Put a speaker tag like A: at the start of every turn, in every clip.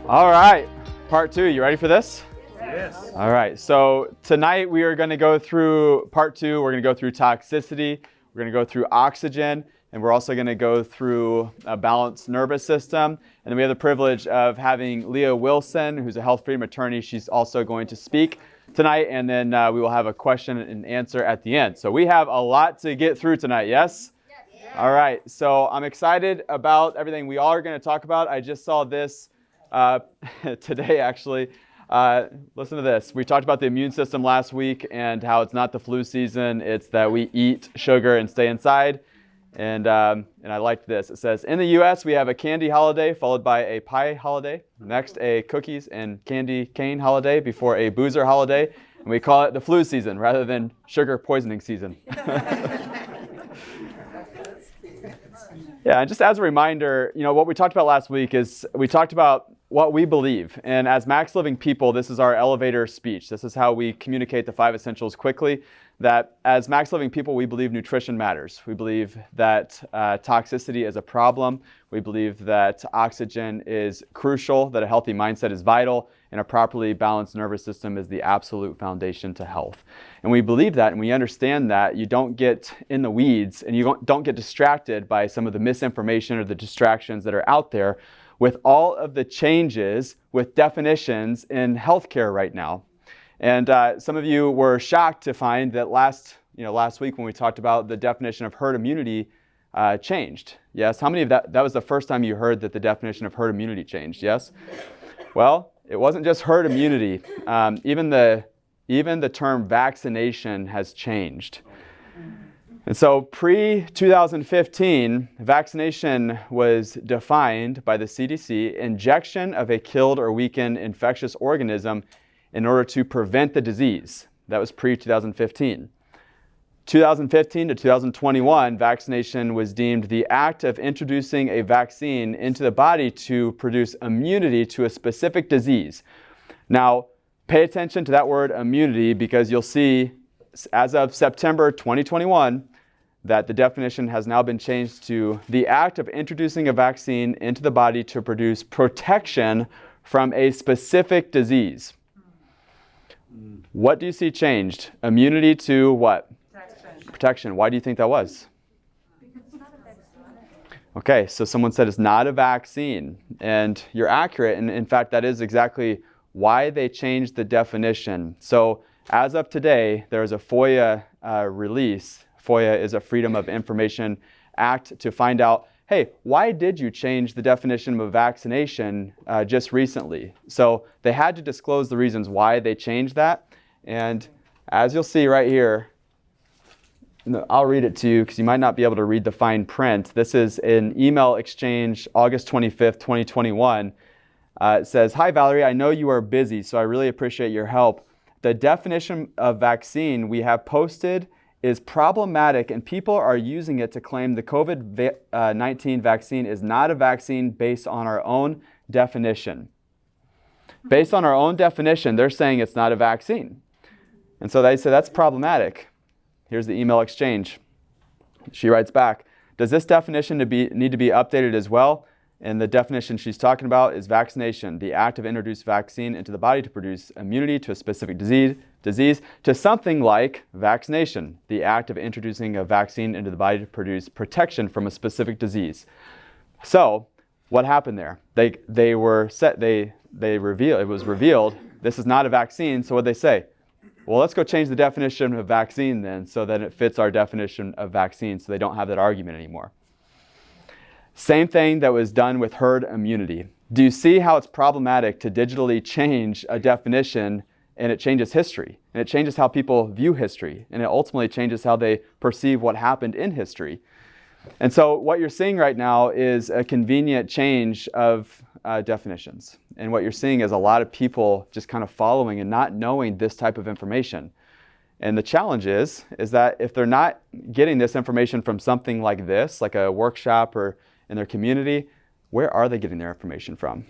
A: All right, part 2. You ready for this?
B: Yes.
A: All right, so tonight we are going to go through part 2. We're going to go through toxicity, we're going to go through oxygen, and we're also going to go through a balanced nervous system. And then we have the privilege of having Leah Wilson, who's a health freedom attorney. She's also going to speak tonight, and then we will have a question and answer at the end. So we have a lot to get through tonight, yes? Yes. All right, so I'm excited about everything we all are going to talk about. I just saw this today, actually. Listen to this. We talked about the immune system last week and how it's not the flu season. It's that we eat sugar and stay inside. And I liked this. It says, in the U.S., we have a candy holiday followed by a pie holiday. Next, a cookies and candy cane holiday before a boozer holiday. And we call it the flu season rather than sugar poisoning season. Yeah, and just as a reminder, what we talked about last week is we talked about what we believe. And as Max Living people, this is our elevator speech. This is how we communicate the 5 essentials quickly. That as Max Living people, we believe nutrition matters. We believe that toxicity is a problem. We believe that oxygen is crucial, that a healthy mindset is vital, and a properly balanced nervous system is the absolute foundation to health. And we believe that, and we understand that you don't get in the weeds and you don't get distracted by some of the misinformation or the distractions that are out there with all of the changes with definitions in healthcare right now. And some of you were shocked to find that last week when we talked about the definition of herd immunity changed. Yes? How many of that was the first time you heard that the definition of herd immunity changed? Yes? Well, it wasn't just herd immunity. Even the term vaccination has changed. And so pre-2015, vaccination was defined by the CDC, injection of a killed or weakened infectious organism in order to prevent the disease. That was pre-2015. 2015 to 2021, vaccination was deemed the act of introducing a vaccine into the body to produce immunity to a specific disease. Now, pay attention to that word immunity because you'll see as of September 2021 that the definition has now been changed to the act of introducing a vaccine into the body to produce protection from a specific disease. What do you see changed? Immunity to what? Protection. Why do you think that was? Okay, so someone said it's not a vaccine, and you're accurate, and in fact, that is exactly why they changed the definition. So as of today, there is a FOIA release. FOIA is a Freedom of Information Act to find out, hey, why did you change the definition of vaccination just recently? So they had to disclose the reasons why they changed that. And as you'll see right here, I'll read it to you because you might not be able to read the fine print. This is an email exchange, August 25th, 2021. It says, hi, Valerie, I know you are busy, so I really appreciate your help. The definition of vaccine we have posted is problematic, and people are using it to claim the COVID-19 vaccine is not a vaccine based on our own definition. Based on our own definition, they're saying it's not a vaccine. And so they say that's problematic. Here's the email exchange. She writes back, does this definition need to be updated as well? And the definition she's talking about is vaccination, the act of introducing vaccine into the body to produce immunity to a specific disease, to something like vaccination, the act of introducing a vaccine into the body to produce protection from a specific disease. So what happened there? It was revealed this is not a vaccine. So what they say? Well, let's go change the definition of vaccine then so that it fits our definition of vaccine so they don't have that argument anymore. Same thing that was done with herd immunity. Do you see how it's problematic to digitally change a definition, and it changes history, and it changes how people view history, and it ultimately changes how they perceive what happened in history? And so what you're seeing right now is a convenient change of definitions. And what you're seeing is a lot of people just kind of following and not knowing this type of information. And the challenge is that if they're not getting this information from something like this, like a workshop or in their community, where are they getting their information from?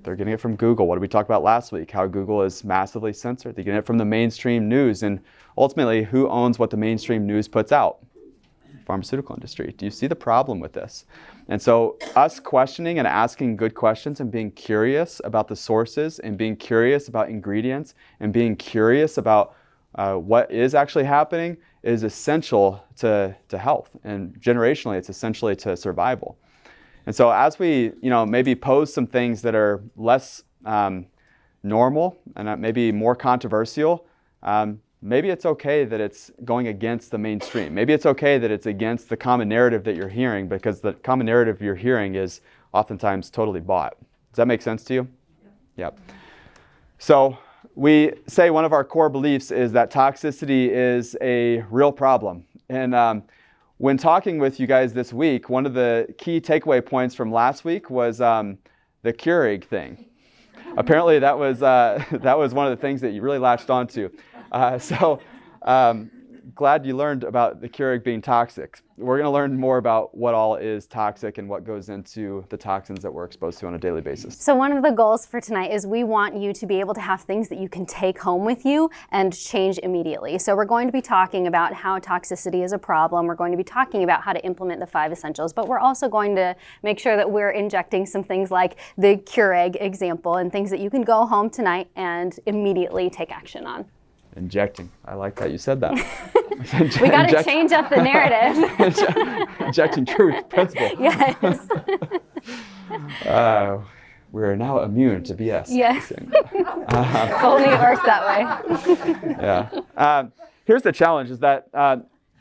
A: They're getting it from Google. What did we talk about last week? How Google is massively censored. They're getting it from the mainstream news. And ultimately, who owns what the mainstream news puts out? pharmaceutical industry? Do you see the problem with this? And so us questioning and asking good questions and being curious about the sources and being curious about ingredients and being curious about what is actually happening is essential to health. And generationally, it's essentially to survival. And so as we, maybe pose some things that are less normal and maybe more controversial, maybe it's okay that it's going against the mainstream. Maybe it's okay that it's against the common narrative that you're hearing, because the common narrative you're hearing is oftentimes totally bought. Does that make sense to you? Yeah. So we say one of our core beliefs is that toxicity is a real problem. And when talking with you guys this week, one of the key takeaway points from last week was the Keurig thing. Apparently that was one of the things that you really latched onto. So glad you learned about the Keurig being toxic. We're going to learn more about what all is toxic and what goes into the toxins that we're exposed to on a daily basis.
B: So one of the goals for tonight is we want you to be able to have things that you can take home with you and change immediately. So we're going to be talking about how toxicity is a problem. We're going to be talking about how to implement the 5 essentials, but we're also going to make sure that we're injecting some things like the Keurig example and things that you can go home tonight and immediately take action on.
A: Injecting. I like that you said that.
B: We got to change up the narrative.
A: Injecting truth, principle.
B: Yes.
A: We're now immune to BS.
B: Yes. If only it works that way.
A: Yeah. Here's the challenge: is that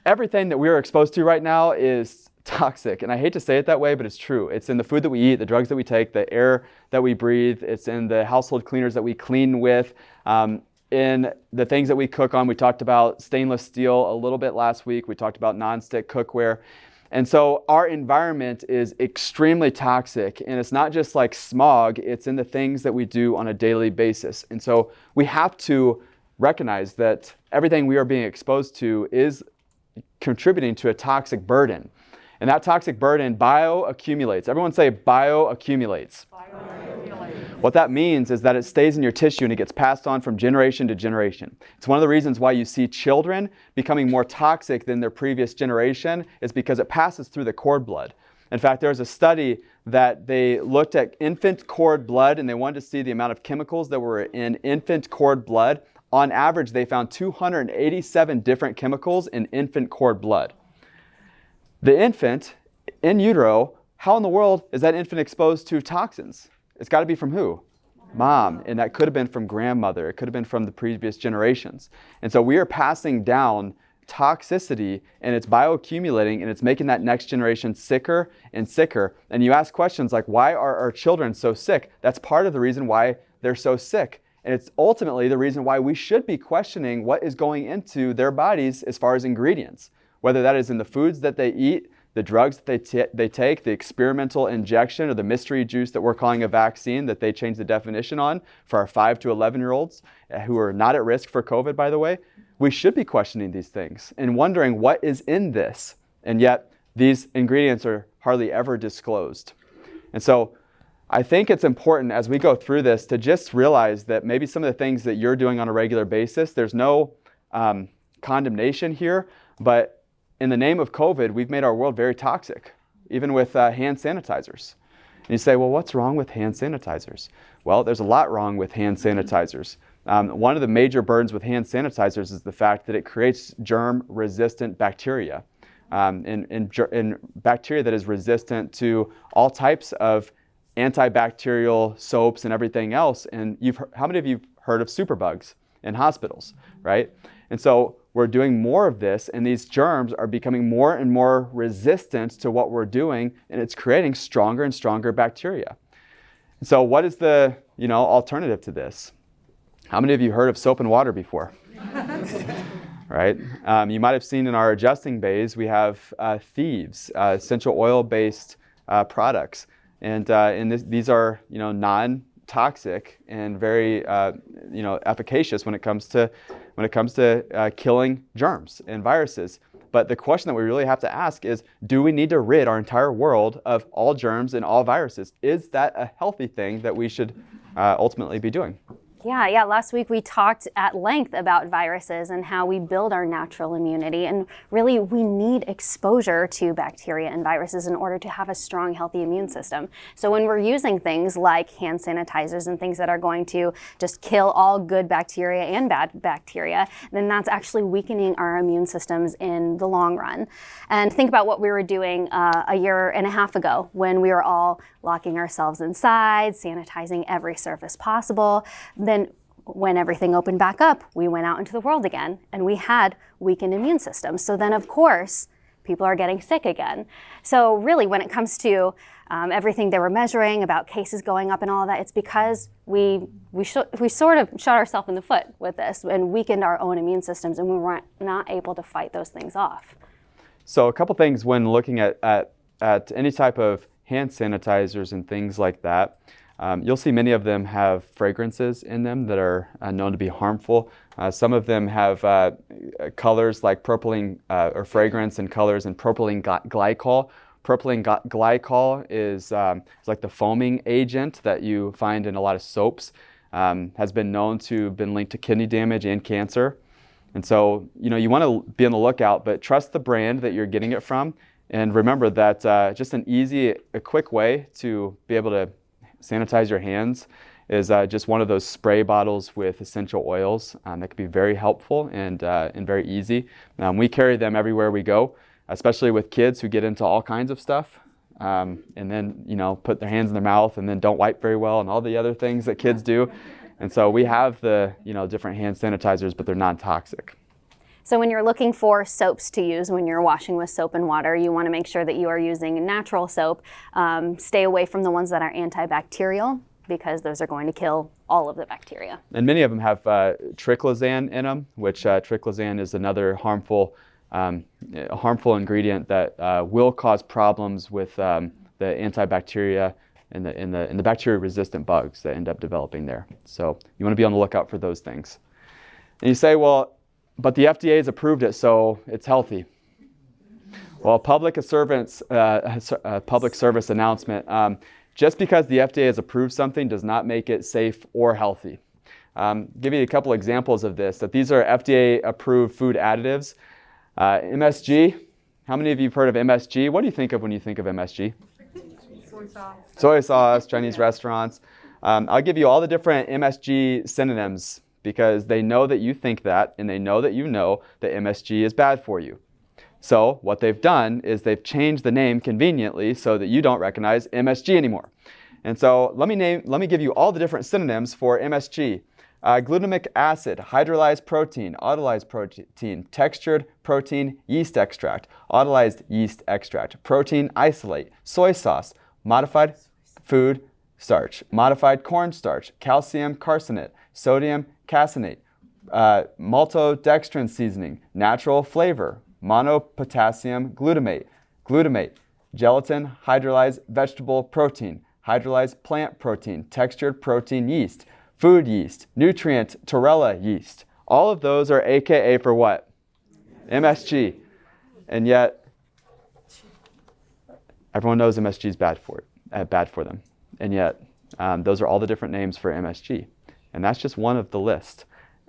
A: everything that we are exposed to right now is toxic. And I hate to say it that way, but it's true. It's in the food that we eat, the drugs that we take, the air that we breathe. It's in the household cleaners that we clean with. In the things that we cook on. We talked about stainless steel a little bit last week. We talked about nonstick cookware. And so our environment is extremely toxic, and it's not just like smog, it's in the things that we do on a daily basis. And so we have to recognize that everything we are being exposed to is contributing to a toxic burden. And that toxic burden bioaccumulates. Everyone say bioaccumulates. What that means is that it stays in your tissue and it gets passed on from generation to generation. It's one of the reasons why you see children becoming more toxic than their previous generation, is because it passes through the cord blood. In fact, there was a study that they looked at infant cord blood and they wanted to see the amount of chemicals that were in infant cord blood. On average, they found 287 different chemicals in infant cord blood. The infant in utero, how in the world is that infant exposed to toxins? It's got to be from who? Mom. And that could have been from grandmother. It could have been from the previous generations. And so we are passing down toxicity, and it's bioaccumulating, and it's making that next generation sicker and sicker. And you ask questions like, why are our children so sick? That's part of the reason why they're so sick. And it's ultimately the reason why we should be questioning what is going into their bodies as far as ingredients, whether that is in the foods that they eat, the drugs that they take, the experimental injection or the mystery juice that we're calling a vaccine that they changed the definition on for our 5 to 11-year-olds who are not at risk for COVID, by the way. We should be questioning these things and wondering what is in this. And yet these ingredients are hardly ever disclosed. And so I think it's important as we go through this to just realize that maybe some of the things that you're doing on a regular basis, there's no condemnation here, but in the name of COVID, we've made our world very toxic, even with hand sanitizers. And you say, well, what's wrong with hand sanitizers? Well, there's a lot wrong with hand sanitizers. One of the major burdens with hand sanitizers is the fact that it creates germ-resistant bacteria, and bacteria that is resistant to all types of antibacterial soaps and everything else. And how many of you have heard of superbugs in hospitals, right? And so we're doing more of this, and these germs are becoming more and more resistant to what we're doing, and it's creating stronger and stronger bacteria. And so what is the alternative to this? How many of you heard of soap and water before? Right? You might have seen in our adjusting bays, we have thieves, essential oil-based products. And these are non-toxic and very efficacious when it comes to killing germs and viruses. But the question that we really have to ask is, do we need to rid our entire world of all germs and all viruses? Is that a healthy thing that we should ultimately be doing?
B: Yeah. Last week we talked at length about viruses and how we build our natural immunity. And really, we need exposure to bacteria and viruses in order to have a strong, healthy immune system. So when we're using things like hand sanitizers and things that are going to just kill all good bacteria and bad bacteria, then that's actually weakening our immune systems in the long run. And think about what we were doing a year and a half ago when we were all locking ourselves inside, sanitizing every surface possible. Then when everything opened back up, we went out into the world again and we had weakened immune systems. So then, of course, people are getting sick again. So really, when it comes to everything they were measuring about cases going up and all of that, it's because we sort of shot ourselves in the foot with this and weakened our own immune systems, and we weren't not able to fight those things off.
A: So a couple things when looking at any type of hand sanitizers and things like that. You'll see many of them have fragrances in them that are known to be harmful. Some of them have colors like propylene or fragrance and colors and propylene glycol. Propylene glycol is like the foaming agent that you find in a lot of soaps. Has been known to been linked to kidney damage and cancer. And so, you want to be on the lookout, but trust the brand that you're getting it from. And remember that just a quick way to be able to sanitize your hands is just one of those spray bottles with essential oils that can be very helpful and very easy. We carry them everywhere we go, especially with kids who get into all kinds of stuff and then, put their hands in their mouth and then don't wipe very well and all the other things that kids do. And so we have the, different hand sanitizers, but they're non-toxic.
B: So when you're looking for soaps to use when you're washing with soap and water, you want to make sure that you are using natural soap. Stay away from the ones that are antibacterial because those are going to kill all of the bacteria.
A: And many of them have triclosan in them, which triclosan is another harmful ingredient that will cause problems with the antibacteria and the bacteria-resistant bugs that end up developing there. So you want to be on the lookout for those things. And you say, well, but the FDA has approved it, so it's healthy. Well, public service announcement. Just because the FDA has approved something does not make it safe or healthy. Give you a couple examples of this. That these are FDA approved food additives. MSG. How many of you have heard of MSG? What do you think of when you think of MSG? Soy sauce, Chinese restaurants. I'll give you all the different MSG synonyms because they know that you think that, and they know that MSG is bad for you. So what they've done is they've changed the name conveniently so that you don't recognize MSG anymore. And so let me give you all the different synonyms for MSG. Glutamic acid, hydrolyzed protein, autolyzed protein, textured protein yeast extract, autolyzed yeast extract, protein isolate, soy sauce, modified food starch, modified cornstarch, calcium carcinate, sodium caseinate, maltodextrin seasoning, natural flavor, monopotassium glutamate, gelatin, hydrolyzed vegetable protein, hydrolyzed plant protein, textured protein yeast, food yeast, nutrient Torella yeast. All of those are AKA for what? MSG. And yet, everyone knows MSG is bad for them. And yet, those are all the different names for MSG. And that's just one of the list.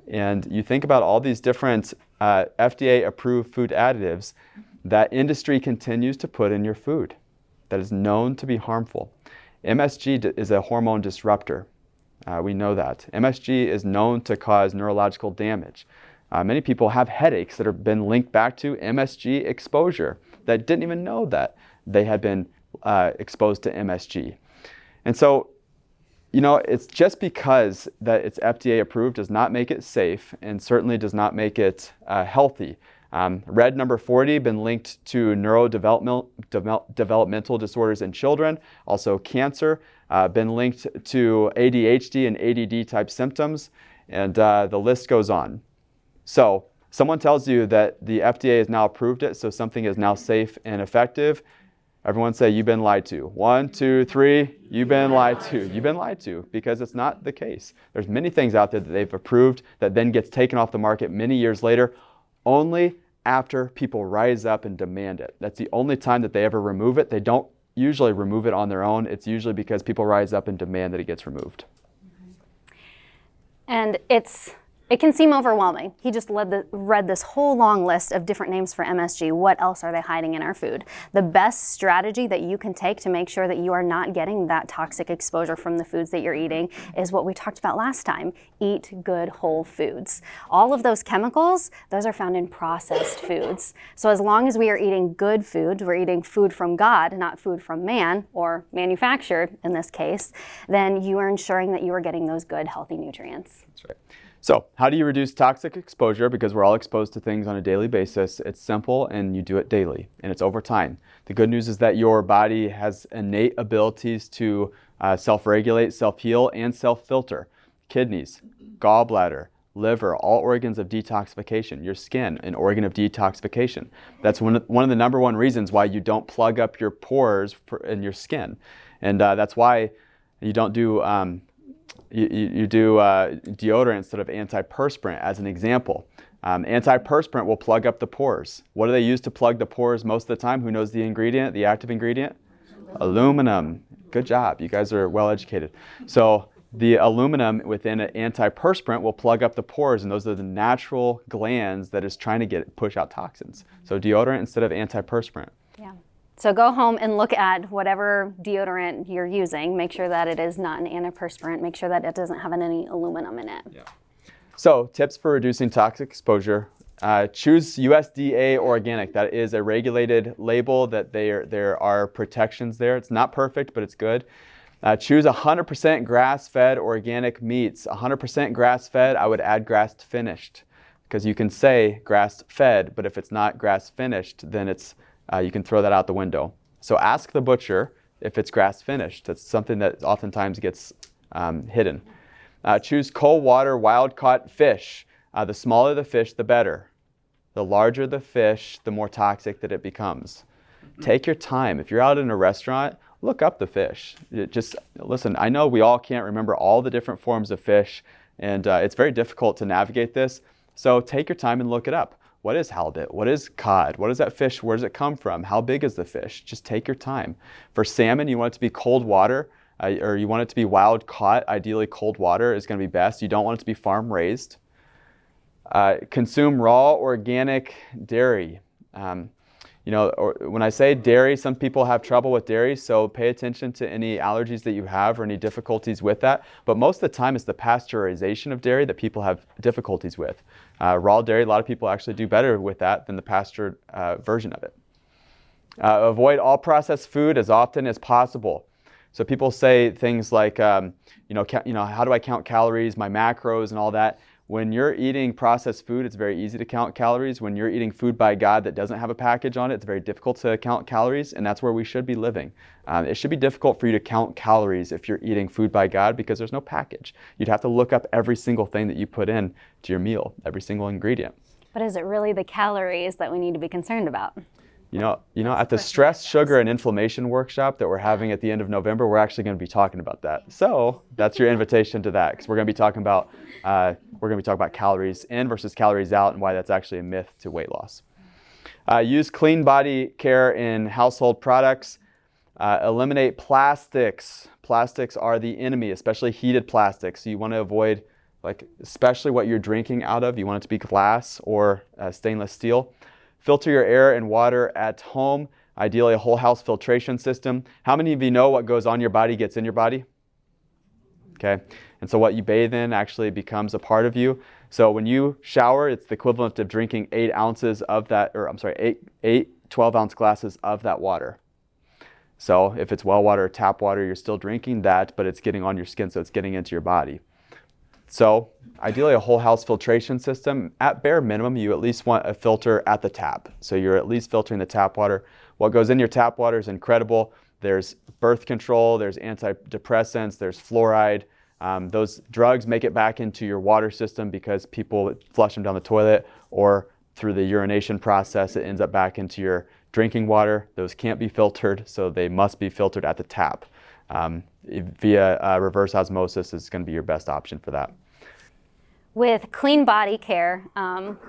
A: And you think about all these different FDA-approved food additives that industry continues to put in your food that is known to be harmful. MSG is a hormone disruptor. We know that. MSG is known to cause neurological damage. Many people have headaches that have been linked back to MSG exposure that didn't even know that they had been exposed to MSG. And so, it's just because that it's FDA approved does not make it safe and certainly does not make it healthy. Red number 40 been linked to neurodevelopmental disorders in children, also cancer, been linked to ADHD and ADD type symptoms, and the list goes on. So someone tells you that the FDA has now approved it, so something is now safe and effective. Everyone say, you've been lied to. 1, 2, 3, you've been lied to. You've been lied to because it's not the case. There's many things out there that they've approved that then gets taken off the market many years later, only after people rise up and demand it. That's the only time that they ever remove it. They don't usually remove it on their own. It's usually because people rise up and demand that it gets removed.
B: And it can seem overwhelming. He just read this whole long list of different names for MSG. What else are they hiding in our food? The best strategy that you can take to make sure that you are not getting that toxic exposure from the foods that you're eating is what we talked about last time. Eat good whole foods. All of those chemicals, those are found in processed foods. So as long as we are eating good food, we're eating food from God, not food from man, or manufactured in this case, then you are ensuring that you are getting those good, healthy nutrients.
A: That's right. So how do you reduce toxic exposure? Because we're all exposed to things on a daily basis. It's simple, and you do it daily, and it's over time. The good news is that your body has innate abilities to self-regulate, self-heal, and self-filter. Kidneys, gallbladder, liver, all organs of detoxification. Your skin, an organ of detoxification. That's one of the number one reasons why you don't plug up your pores in your skin. And that's why you don't do you do deodorant instead of antiperspirant, as an example. Antiperspirant will plug up the pores. What do they use to plug the pores most of the time? Who knows the ingredient, the active ingredient? Aluminum. Good job. You guys are well educated. So the aluminum within an antiperspirant will plug up the pores, and those are the natural glands that is trying to push out toxins. So deodorant instead of antiperspirant.
B: Yeah. So go home and look at whatever deodorant you're using. Make sure that it is not an antiperspirant. Make sure that it doesn't have any aluminum in it.
A: Yeah. So tips for reducing toxic exposure. Choose USDA organic. That is a regulated label that there are protections there. It's not perfect, but it's good. Choose 100% grass-fed organic meats. 100% grass-fed, I would add grass-finished, because you can say grass-fed, but if it's not grass-finished, then you can throw that out the window. So ask the butcher if it's grass-finished. That's something that oftentimes gets hidden. Choose cold water, wild-caught fish. The smaller the fish, the better. The larger the fish, the more toxic that it becomes. Take your time. If you're out in a restaurant, look up the fish. Just listen, I know we all can't remember all the different forms of fish, and it's very difficult to navigate this. So take your time and look it up. What is halibut? What is cod? What is that fish? Where does it come from? How big is the fish? Just take your time. For salmon, you want it to be cold water, or you want it to be wild caught. Ideally, cold water is going to be best. You don't want it to be farm raised. Consume raw organic dairy. When I say dairy, some people have trouble with dairy, so pay attention to any allergies that you have or any difficulties with that. But most of the time, it's the pasteurization of dairy that people have difficulties with. Raw dairy, a lot of people actually do better with that than the pastured version of it. Avoid all processed food as often as possible. So people say things like, how do I count calories, my macros, and all that. When you're eating processed food, it's very easy to count calories. When you're eating food by God that doesn't have a package on it, it's very difficult to count calories, and that's where we should be living. It should be difficult for you to count calories if you're eating food by God because there's no package. You'd have to look up every single thing that you put in to your meal, every single ingredient.
B: But is it really the calories that we need to be concerned about?
A: At the stress, sugar, and inflammation workshop that we're having at the end of November, we're actually going to be talking about that. So that's your invitation to that, because we're going to be talking about calories in versus calories out and why that's actually a myth to weight loss. Use clean body care in household products. Eliminate plastics. Plastics are the enemy, especially heated plastics. So you want to avoid, especially what you're drinking out of. You want it to be glass or stainless steel. Filter your air and water at home, ideally a whole house filtration system. How many of you know what goes on your body gets in your body? Okay, and so what you bathe in actually becomes a part of you. So when you shower, it's the equivalent of drinking 8 ounces of that, eight 12-ounce glasses of that water. So if it's well water or tap water, you're still drinking that, but it's getting on your skin, so it's getting into your body. So ideally a whole house filtration system. At bare minimum, you at least want a filter at the tap. So you're at least filtering the tap water. What goes in your tap water is incredible. There's birth control, there's antidepressants, there's fluoride. Those drugs make it back into your water system because people flush them down the toilet, or through the urination process, it ends up back into your drinking water. Those can't be filtered, so they must be filtered at the tap. Via reverse osmosis is going to be your best option for that.
B: With clean body care,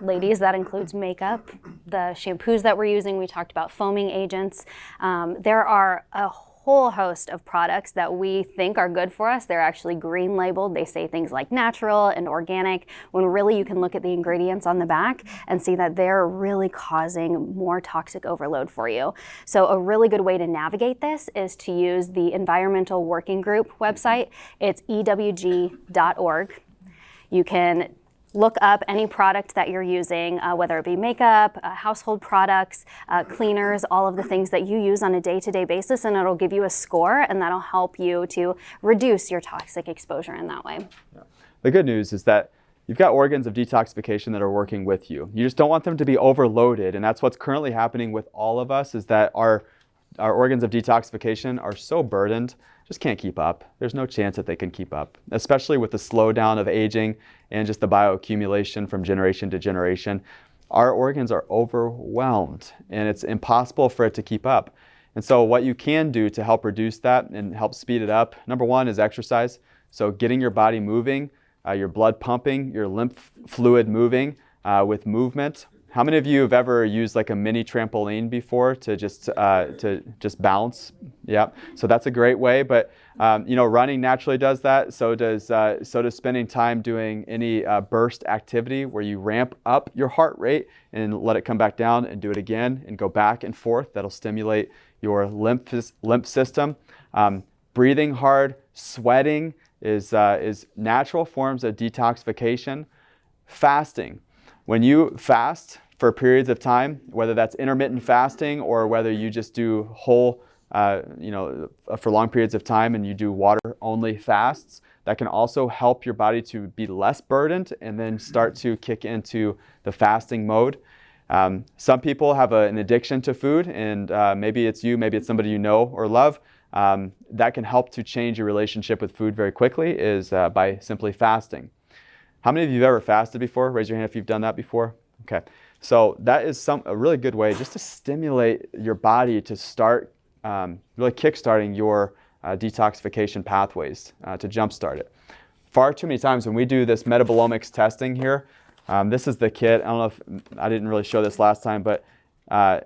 B: ladies, that includes makeup, the shampoos that we're using. We talked about foaming agents. There are a whole host of products that we think are good for us. They're actually green labeled. They say things like natural and organic, when really you can look at the ingredients on the back and see that they're really causing more toxic overload for you. So a really good way to navigate this is to use the Environmental Working Group website. It's ewg.org. You can look up any product that you're using, whether it be makeup, household products, cleaners, all of the things that you use on a day-to-day basis, and it'll give you a score, and that'll help you to reduce your toxic exposure in that way.
A: Yeah. The good news is that you've got organs of detoxification that are working with you. You just don't want them to be overloaded, and that's what's currently happening with all of us, is that our organs of detoxification are so burdened, just can't keep up. There's no chance that they can keep up, especially with the slowdown of aging and just the bioaccumulation from generation to generation. Our organs are overwhelmed, and it's impossible for it to keep up. And so what you can do to help reduce that and help speed it up, number one is exercise. So getting your body moving, your blood pumping, your lymph fluid moving with movement. How many of you have ever used like a mini trampoline before to just bounce? Yeah, so that's a great way. But running naturally does that. So does spending time doing any burst activity where you ramp up your heart rate and let it come back down and do it again and go back and forth. That'll stimulate your lymph system. Breathing hard, sweating is natural forms of detoxification. Fasting. When you fast for periods of time, whether that's intermittent fasting or whether you just do whole, for long periods of time and you do water-only fasts, that can also help your body to be less burdened and then start to kick into the fasting mode. Some people have an addiction to food, and maybe it's you, maybe it's somebody you know or love. That can help to change your relationship with food very quickly is by simply fasting. How many of you have ever fasted before? Raise your hand if you've done that before. Okay, so that is a really good way just to stimulate your body to start really kickstarting your detoxification pathways to jumpstart it. Far too many times when we do this metabolomics testing here, this is the kit. I don't know if I didn't really show this last time, but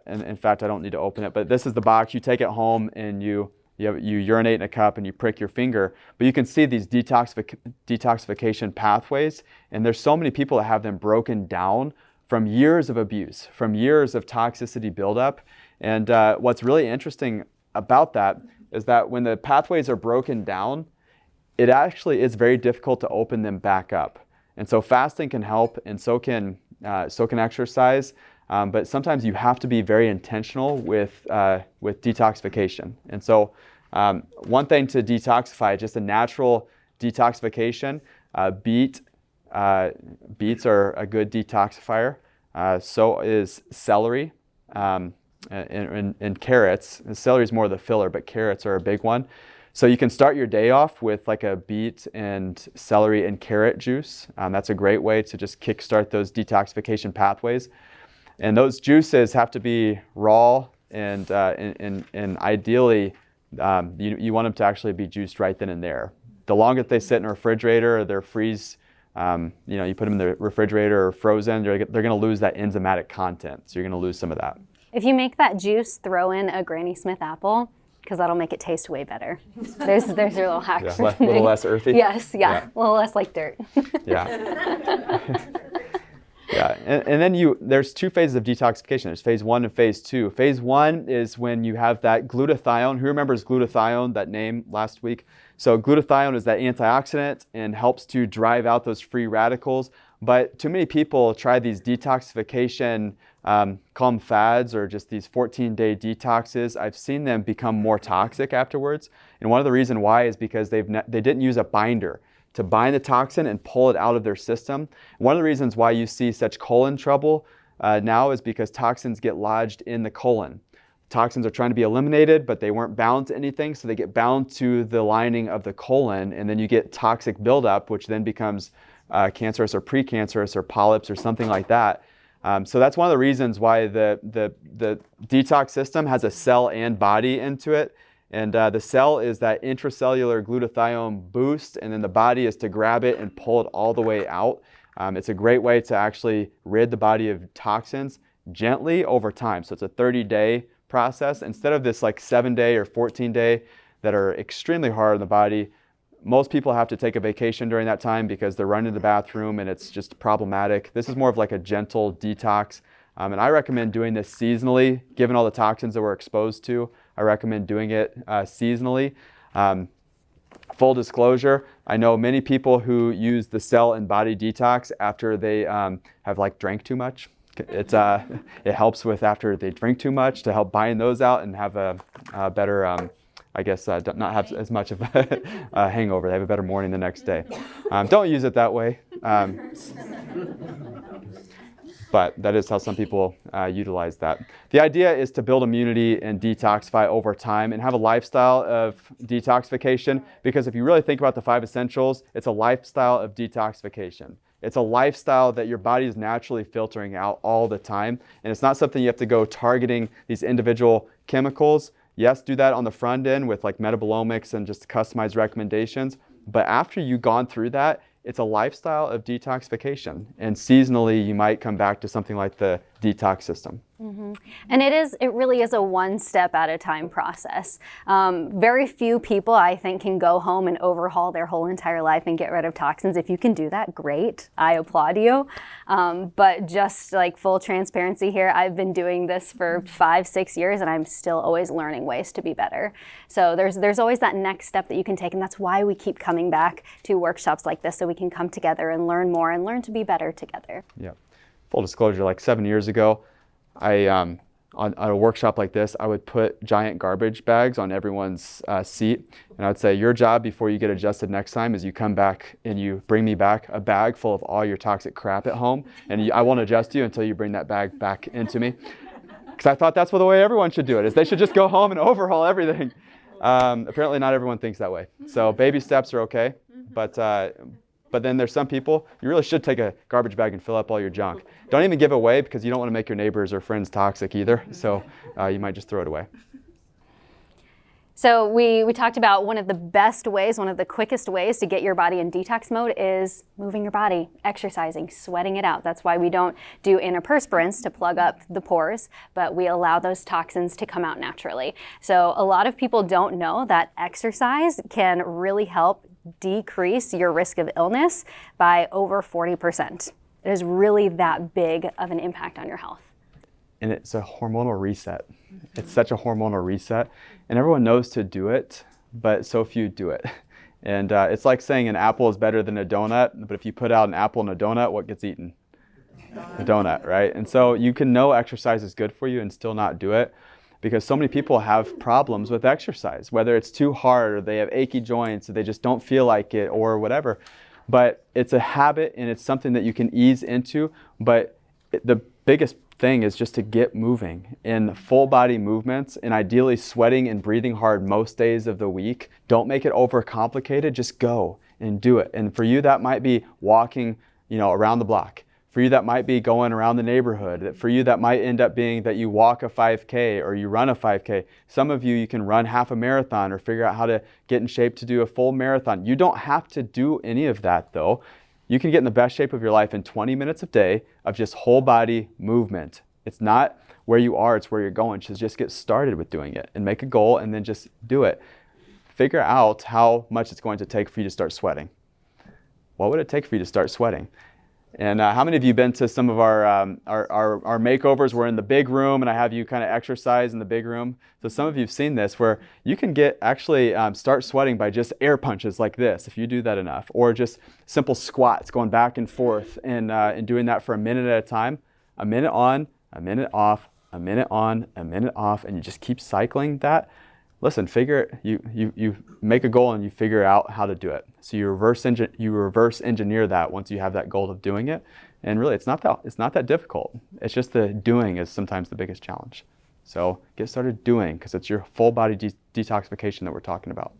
A: in fact, I don't need to open it. But this is the box. You take it home and you urinate in a cup and you prick your finger, but you can see these detoxification pathways, and there's so many people that have them broken down from years of abuse, from years of toxicity buildup. And what's really interesting about that is that when the pathways are broken down, it actually is very difficult to open them back up. And so fasting can help, and so can exercise. But sometimes you have to be very intentional with detoxification. And so one thing to detoxify, just a natural detoxification, beets are a good detoxifier. So is celery and carrots. And celery is more the filler, but carrots are a big one. So you can start your day off with like a beet and celery and carrot juice. That's a great way to just kickstart those detoxification pathways. And those juices have to be raw, and ideally, you want them to actually be juiced right then and there. The longer they sit in a refrigerator or they're freeze, you put them in the refrigerator or frozen, they're going to lose that enzymatic content. So you're going to lose some of that.
B: If you make that juice, throw in a Granny Smith apple, because that'll make it taste way better. There's your little hack.
A: Yeah, a little less earthy?
B: Yes, yeah, a little less like dirt.
A: Yeah. Yeah, and then there's two phases of detoxification. There's phase 1 and phase 2. Phase 1 is when you have that glutathione. Who remembers glutathione, that name last week? So glutathione is that antioxidant and helps to drive out those free radicals. But too many people try these detoxification, call them fads, or just these 14-day detoxes. I've seen them become more toxic afterwards. And one of the reasons why is because they didn't use a binder to bind the toxin and pull it out of their system. One of the reasons why you see such colon trouble now is because toxins get lodged in the colon. Toxins are trying to be eliminated, but they weren't bound to anything, so they get bound to the lining of the colon, and then you get toxic buildup, which then becomes cancerous or precancerous or polyps or something like that. So that's one of the reasons why the detox system has a cell and body into it. And the cell is that intracellular glutathione boost, and then the body is to grab it and pull it all the way out. It's a great way to actually rid the body of toxins gently over time. So it's a 30-day process, instead of this like 7-day or 14-day that are extremely hard on the body, most people have to take a vacation during that time because they're running to the bathroom and it's just problematic. This is more of like a gentle detox. And I recommend doing this seasonally, given all the toxins that we're exposed to. I recommend doing it seasonally. Full disclosure, I know many people who use the cell and body detox after they have like drank too much. It helps with after they drink too much to help bind those out and have a better, I guess, not have as much of a hangover. They have a better morning the next day. Don't use it that way. But that is how some people utilize that. The idea is to build immunity and detoxify over time and have a lifestyle of detoxification, because if you really think about the 5 essentials, it's a lifestyle of detoxification. It's a lifestyle that your body is naturally filtering out all the time, and it's not something you have to go targeting these individual chemicals. Yes, do that on the front end with like metabolomics and just customized recommendations, but after you've gone through that, it's a lifestyle of detoxification, and seasonally you might come back to something like the detox system.
B: Mm-hmm. And it really is a one step at a time process. Very few people, I think, can go home and overhaul their whole entire life and get rid of toxins. If you can do that, great. I applaud you. But just like full transparency here, I've been doing this for 5-6 years and I'm still always learning ways to be better. So there's always that next step that you can take, and that's why we keep coming back to workshops like this, so we can come together and learn more and learn to be better together.
A: Yeah. Full disclosure, like 7 years ago, on a workshop like this, I would put giant garbage bags on everyone's seat, and I would say, your job before you get adjusted next time is you come back and you bring me back a bag full of all your toxic crap at home, and I won't adjust you until you bring that bag back into me. Because I thought that's the way everyone should do it, is they should just go home and overhaul everything. Apparently not everyone thinks that way. So baby steps are okay, but then there's some people, you really should take a garbage bag and fill up all your junk. Don't even give it away, because you don't want to make your neighbors or friends toxic either. So you might just throw it away.
B: So we talked about one of the best ways, one of the quickest ways to get your body in detox mode is moving your body, exercising, sweating it out. That's why we don't do antiperspirants to plug up the pores, but we allow those toxins to come out naturally. So a lot of people don't know that exercise can really help decrease your risk of illness by over 40%. It is really that big of an impact on your health.
A: And it's a hormonal reset. It's such a hormonal reset, and everyone knows to do it, but so few do it. And it's like saying an apple is better than a donut, but if you put out an apple and a donut, what gets eaten? A donut, right? And so you can know exercise is good for you and still not do it, because so many people have problems with exercise, whether it's too hard or they have achy joints or they just don't feel like it or whatever. But it's a habit, and it's something that you can ease into, but the biggest thing is just to get moving in full body movements, and ideally sweating and breathing hard most days of the week. Don't make it overcomplicated, just go and do it. And for you, that might be walking, around the block. For you, that might be going around the neighborhood. For you, that might end up being that you walk a 5K or you run a 5K. Some of you can run half a marathon or figure out how to get in shape to do a full marathon. You don't have to do any of that though. You can get in the best shape of your life in 20 minutes a day of just whole body movement. It's not where you are, it's where you're going. So just get started with doing it and make a goal and then just do it. Figure out how much it's going to take for you to start sweating. What would it take for you to start sweating? And how many of you been to some of our makeovers? We're in the big room and I have you kind of exercise in the big room. So some of you have seen this, where you can start sweating by just air punches like this, if you do that enough, or just simple squats going back and forth and doing that for a minute at a time. A minute on, a minute off, a minute on, a minute off, and you just keep cycling that. Listen, you make a goal and you figure out how to do it. So you reverse engineer that once you have that goal of doing it. And really, it's not that difficult. It's just the doing is sometimes the biggest challenge. So get started doing, because it's your full body detoxification that we're talking about.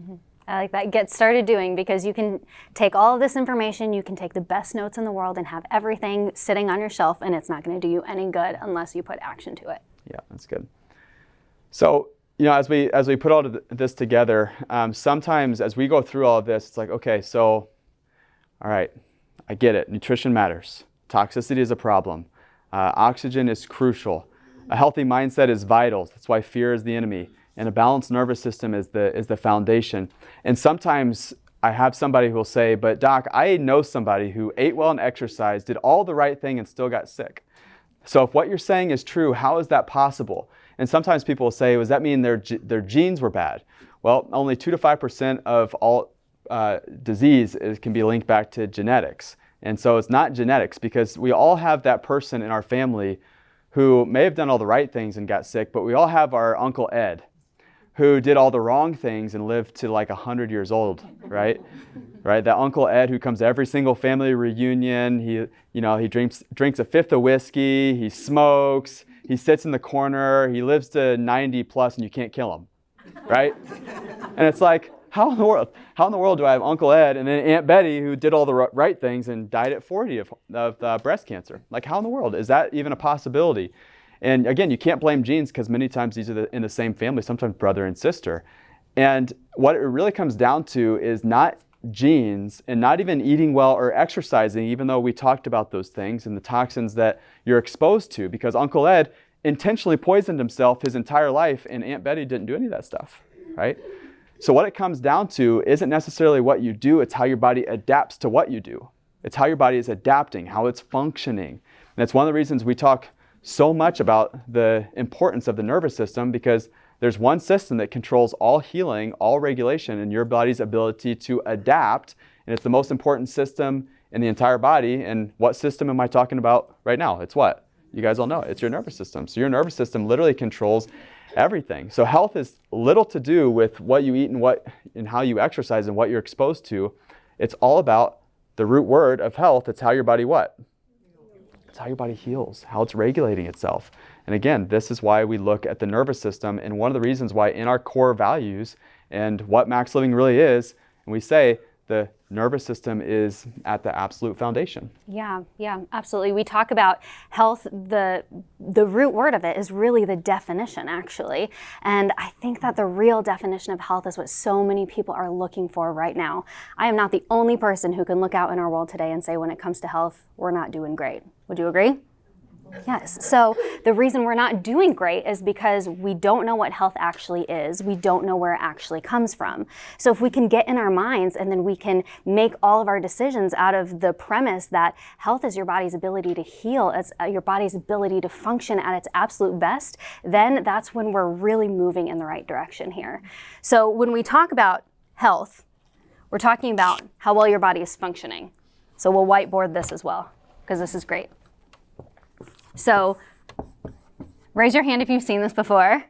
B: Mm-hmm. I like that. Get started doing, because you can take all of this information, you can take the best notes in the world and have everything sitting on your shelf, and it's not going to do you any good unless you put action to it.
A: Yeah, that's good. So, as we put all of this together, sometimes as we go through all of this, it's like, okay, so, all right, I get it. Nutrition matters. Toxicity is a problem. Oxygen is crucial. A healthy mindset is vital. That's why fear is the enemy. And a balanced nervous system is the foundation. And sometimes I have somebody who will say, but doc, I know somebody who ate well and exercised, did all the right thing and still got sick. So if what you're saying is true, how is that possible? And sometimes people will say, does that mean their genes were bad? Well, only 2 to 5% of all disease can be linked back to genetics. And so it's not genetics, because we all have that person in our family who may have done all the right things and got sick, but we all have our Uncle Ed who did all the wrong things and lived to like 100 years old, right? Right? That Uncle Ed who comes to every single family reunion, he drinks a fifth of whiskey, he smokes, he sits in the corner, he lives to 90 plus and you can't kill him, right? And it's like, how in the world do I have Uncle Ed and then Aunt Betty who did all the right things and died at 40 of breast cancer? Like, how in the world? Is that even a possibility? And again, you can't blame genes, because many times these are in the same family, sometimes brother and sister. And what it really comes down to is not genes and not even eating well or exercising, even though we talked about those things and the toxins that you're exposed to, because Uncle Ed intentionally poisoned himself his entire life and Aunt Betty didn't do any of that stuff, right? So what it comes down to isn't necessarily what you do, it's how your body adapts to what you do. It's how your body is adapting, how it's functioning. And it's one of the reasons we talk so much about the importance of the nervous system, because there's one system that controls all healing, all regulation, and your body's ability to adapt. And it's the most important system in the entire body. And what system am I talking about right now? It's what? You guys all know. It's your nervous system. So your nervous system literally controls everything. So health is little to do with what you eat and how you exercise and what you're exposed to. It's all about the root word of health. It's how your body what? It's how your body heals, how it's regulating itself. And again, this is why we look at the nervous system, and one of the reasons why in our core values and what Max Living really is, and we say the nervous system is at the absolute foundation.
B: Yeah, absolutely. We talk about health, the root word of it is really the definition, actually. And I think that the real definition of health is what so many people are looking for right now. I am not the only person who can look out in our world today and say, when it comes to health, we're not doing great. Would you agree? Yes. So the reason we're not doing great is because we don't know what health actually is. We don't know where it actually comes from. So if we can get in our minds and then we can make all of our decisions out of the premise that health is your body's ability to heal, it's your body's ability to function at its absolute best, then that's when we're really moving in the right direction here. So when we talk about health, we're talking about how well your body is functioning. So we'll whiteboard this as well, because this is great. So raise your hand if you've seen this before.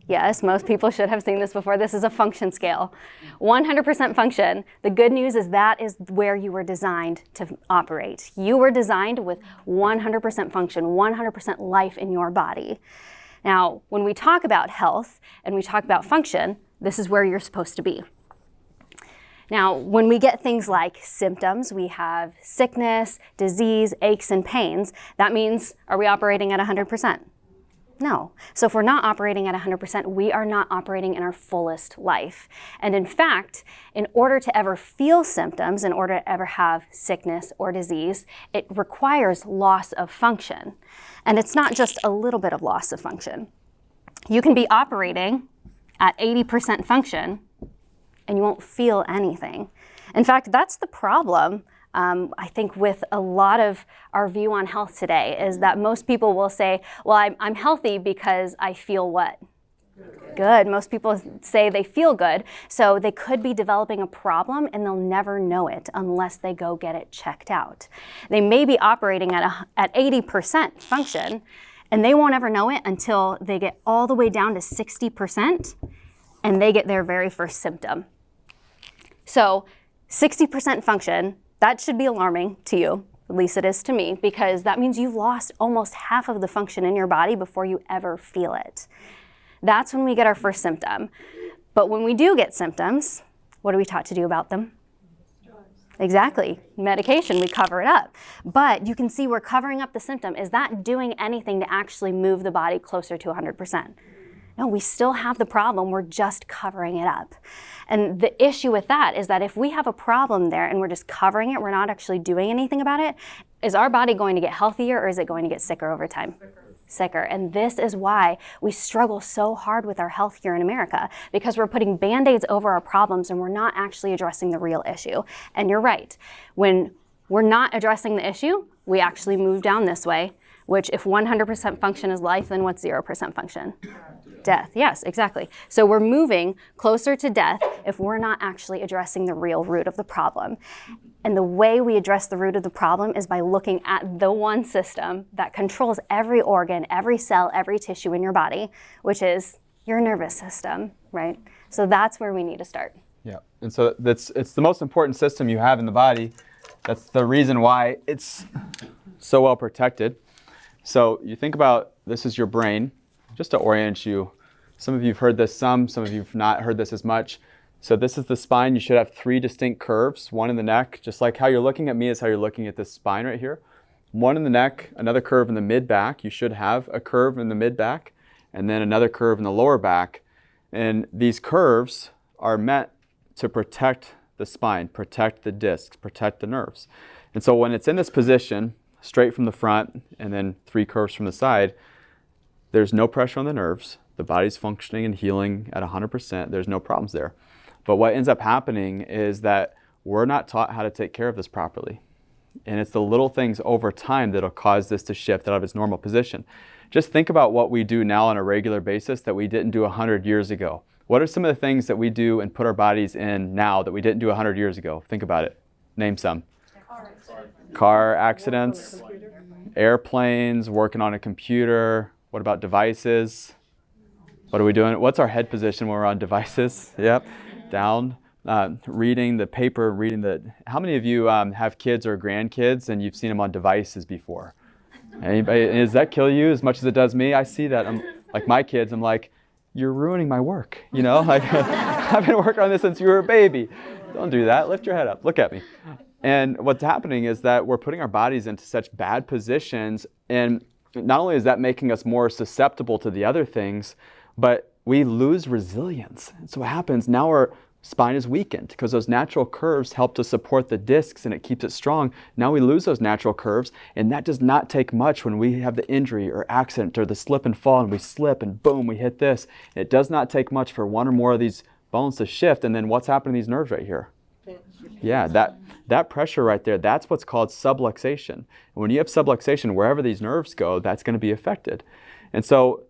B: Yes, most people should have seen this before. This is a function scale. 100% function. The good news is that is where you were designed to operate. You were designed with 100% function, 100% life in your body. Now, when we talk about health and we talk about function, this is where you're supposed to be. Now, when we get things like symptoms, we have sickness, disease, aches, and pains. That means, are we operating at 100%? No. So if we're not operating at 100%, we are not operating in our fullest life. And in fact, in order to ever feel symptoms, in order to ever have sickness or disease, it requires loss of function. And it's not just a little bit of loss of function. You can be operating at 80% function and you won't feel anything. In fact, that's the problem, I think, with a lot of our view on health today, is that most people will say, well, I'm healthy because I feel what? Good. Most people say they feel good, so they could be developing a problem and they'll never know it unless they go get it checked out. They may be operating at 80% function, and they won't ever know it until they get all the way down to 60% and they get their very first symptom. So 60% function, that should be alarming to you, at least it is to me, because that means you've lost almost half of the function in your body before you ever feel it. That's when we get our first symptom. But when we do get symptoms, what are we taught to do about them? Exactly. Medication, we cover it up. But you can see we're covering up the symptom. Is that doing anything to actually move the body closer to 100%? No, we still have the problem, we're just covering it up. And the issue with that is that if we have a problem there and we're just covering it, we're not actually doing anything about it, is our body going to get healthier or is it going to get sicker over time? sicker. And this is why we struggle so hard with our health here in America, because we're putting Band-Aids over our problems and we're not actually addressing the real issue. And you're right, when we're not addressing the issue, we actually move down this way, which if 100% function is life, then what's 0% function? Death. Yes, exactly. So we're moving closer to death if we're not actually addressing the real root of the problem. And the way we address the root of the problem is by looking at the one system that controls every organ, every cell, every tissue in your body, which is your nervous system, right? So that's where we need to start.
A: Yeah, and so it's the most important system you have in the body. That's the reason why it's so well protected. So you think about, this is your brain, just to orient you. Some of you have heard this some of you have not heard this as much. So this is the spine. You should have 3 distinct curves, one in the neck, just like how you're looking at me is how you're looking at this spine right here. One in the neck, another curve in the mid-back. You should have a curve in the mid-back, and then another curve in the lower back. And these curves are meant to protect the spine, protect the discs, protect the nerves. And so when it's in this position, straight from the front, and then 3 curves from the side, there's no pressure on the nerves. The body's functioning and healing at 100%. There's no problems there. But what ends up happening is that we're not taught how to take care of this properly. And it's the little things over time that'll cause this to shift out of its normal position. Just think about what we do now on a regular basis that we didn't do 100 years ago. What are some of the things that we do and put our bodies in now that we didn't do 100 years ago? Think about it. Name some. Car accidents, airplanes, working on a computer. What about devices? What are we doing? What's our head position when we're on devices? Yep, down. Reading the paper, how many of you have kids or grandkids and you've seen them on devices before? Anybody, does that kill you as much as it does me? I see that. I'm like my kids, I'm like, you're ruining my work, you know? Like, I've been working on this since you were a baby. Don't do that. Lift your head up. Look at me. And what's happening is that we're putting our bodies into such bad positions, and not only is that making us more susceptible to the other things, but we lose resilience. And so what happens, now our spine is weakened because those natural curves help to support the discs and it keeps it strong. Now we lose those natural curves, and that does not take much when we have the injury or accident or the slip and fall and we slip and boom, we hit this. It does not take much for one or more of these bones to shift, and then what's happening to these nerves right here? Yeah, that pressure right there, that's what's called subluxation. And when you have subluxation, wherever these nerves go, that's going to be affected. And so,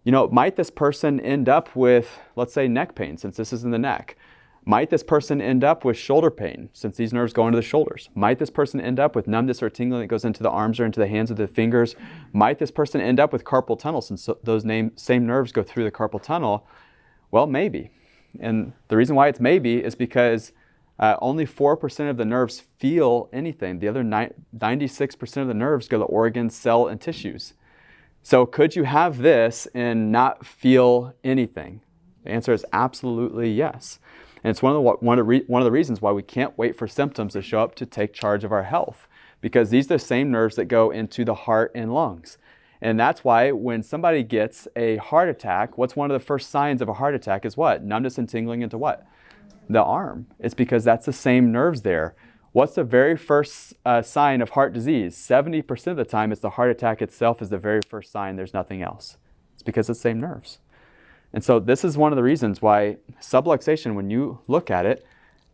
A: you know, might this person end up with, let's say, neck pain, since this is in the neck? Might this person end up with shoulder pain, since these nerves go into the shoulders? Might this person end up with numbness or tingling that goes into the arms or into the hands or the fingers? Might this person end up with carpal tunnel, since those same nerves go through the carpal tunnel? Well, maybe. And the reason why it's maybe is because only 4% of the nerves feel anything. The other 96% of the nerves go to organs, cell, and tissues. So could you have this and not feel anything? The answer is absolutely yes. And it's one of the reasons why we can't wait for symptoms to show up to take charge of our health, because these are the same nerves that go into the heart and lungs. And that's why when somebody gets a heart attack, what's one of the first signs of a heart attack is what? Numbness and tingling into what? The arm. It's because that's the same nerves there. What's the very first sign of heart disease? 70% of the time, it's the heart attack itself is the very first sign. There's nothing else. It's because it's the same nerves. And so this is one of the reasons why subluxation, when you look at it,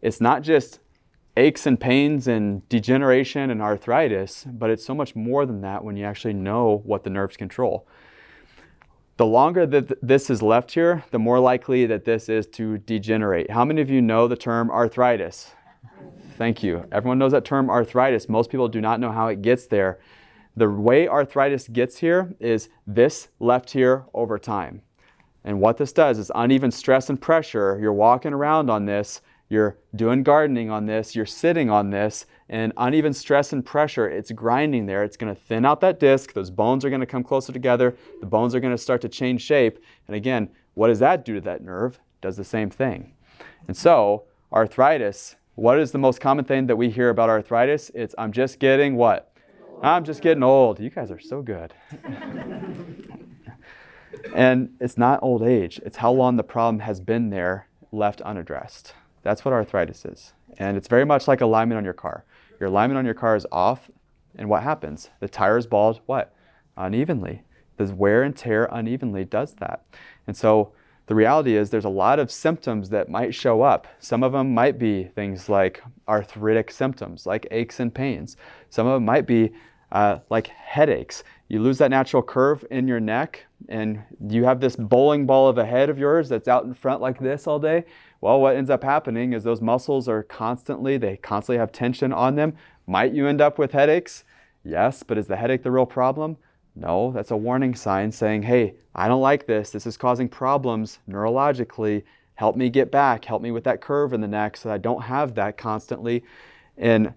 A: it's not just aches and pains and degeneration and arthritis, but it's so much more than that when you actually know what the nerves control. The longer that this is left here, the more likely that this is to degenerate. How many of you know the term arthritis? Thank you. Everyone knows that term arthritis. Most people do not know how it gets there. The way arthritis gets here is this left here over time. And what this does is uneven stress and pressure. You're walking around on this, you're doing gardening on this, you're sitting on this, and uneven stress and pressure, it's grinding there. It's going to thin out that disc. Those bones are going to come closer together. The bones are going to start to change shape. And again, what does that do to that nerve? It does the same thing. And so arthritis, what is the most common thing that we hear about arthritis? It's, I'm just getting what? I'm just getting old. You guys are so good. And it's not old age. It's how long the problem has been there, left unaddressed. That's what arthritis is. And it's very much like alignment on your car. Your alignment on your car is off, and what happens? The tires bald, what? Unevenly. The wear and tear unevenly does that. And so the reality is there's a lot of symptoms that might show up. Some of them might be things like arthritic symptoms, like aches and pains. Some of them might be like headaches. You lose that natural curve in your neck and you have this bowling ball of a head of yours that's out in front like this all day. Well, what ends up happening is those muscles are constantly have tension on them. Might you end up with headaches? Yes, but is the headache the real problem? No, that's a warning sign saying, hey, I don't like this. This is causing problems neurologically. Help me get back. Help me with that curve in the neck so that I don't have that constantly. And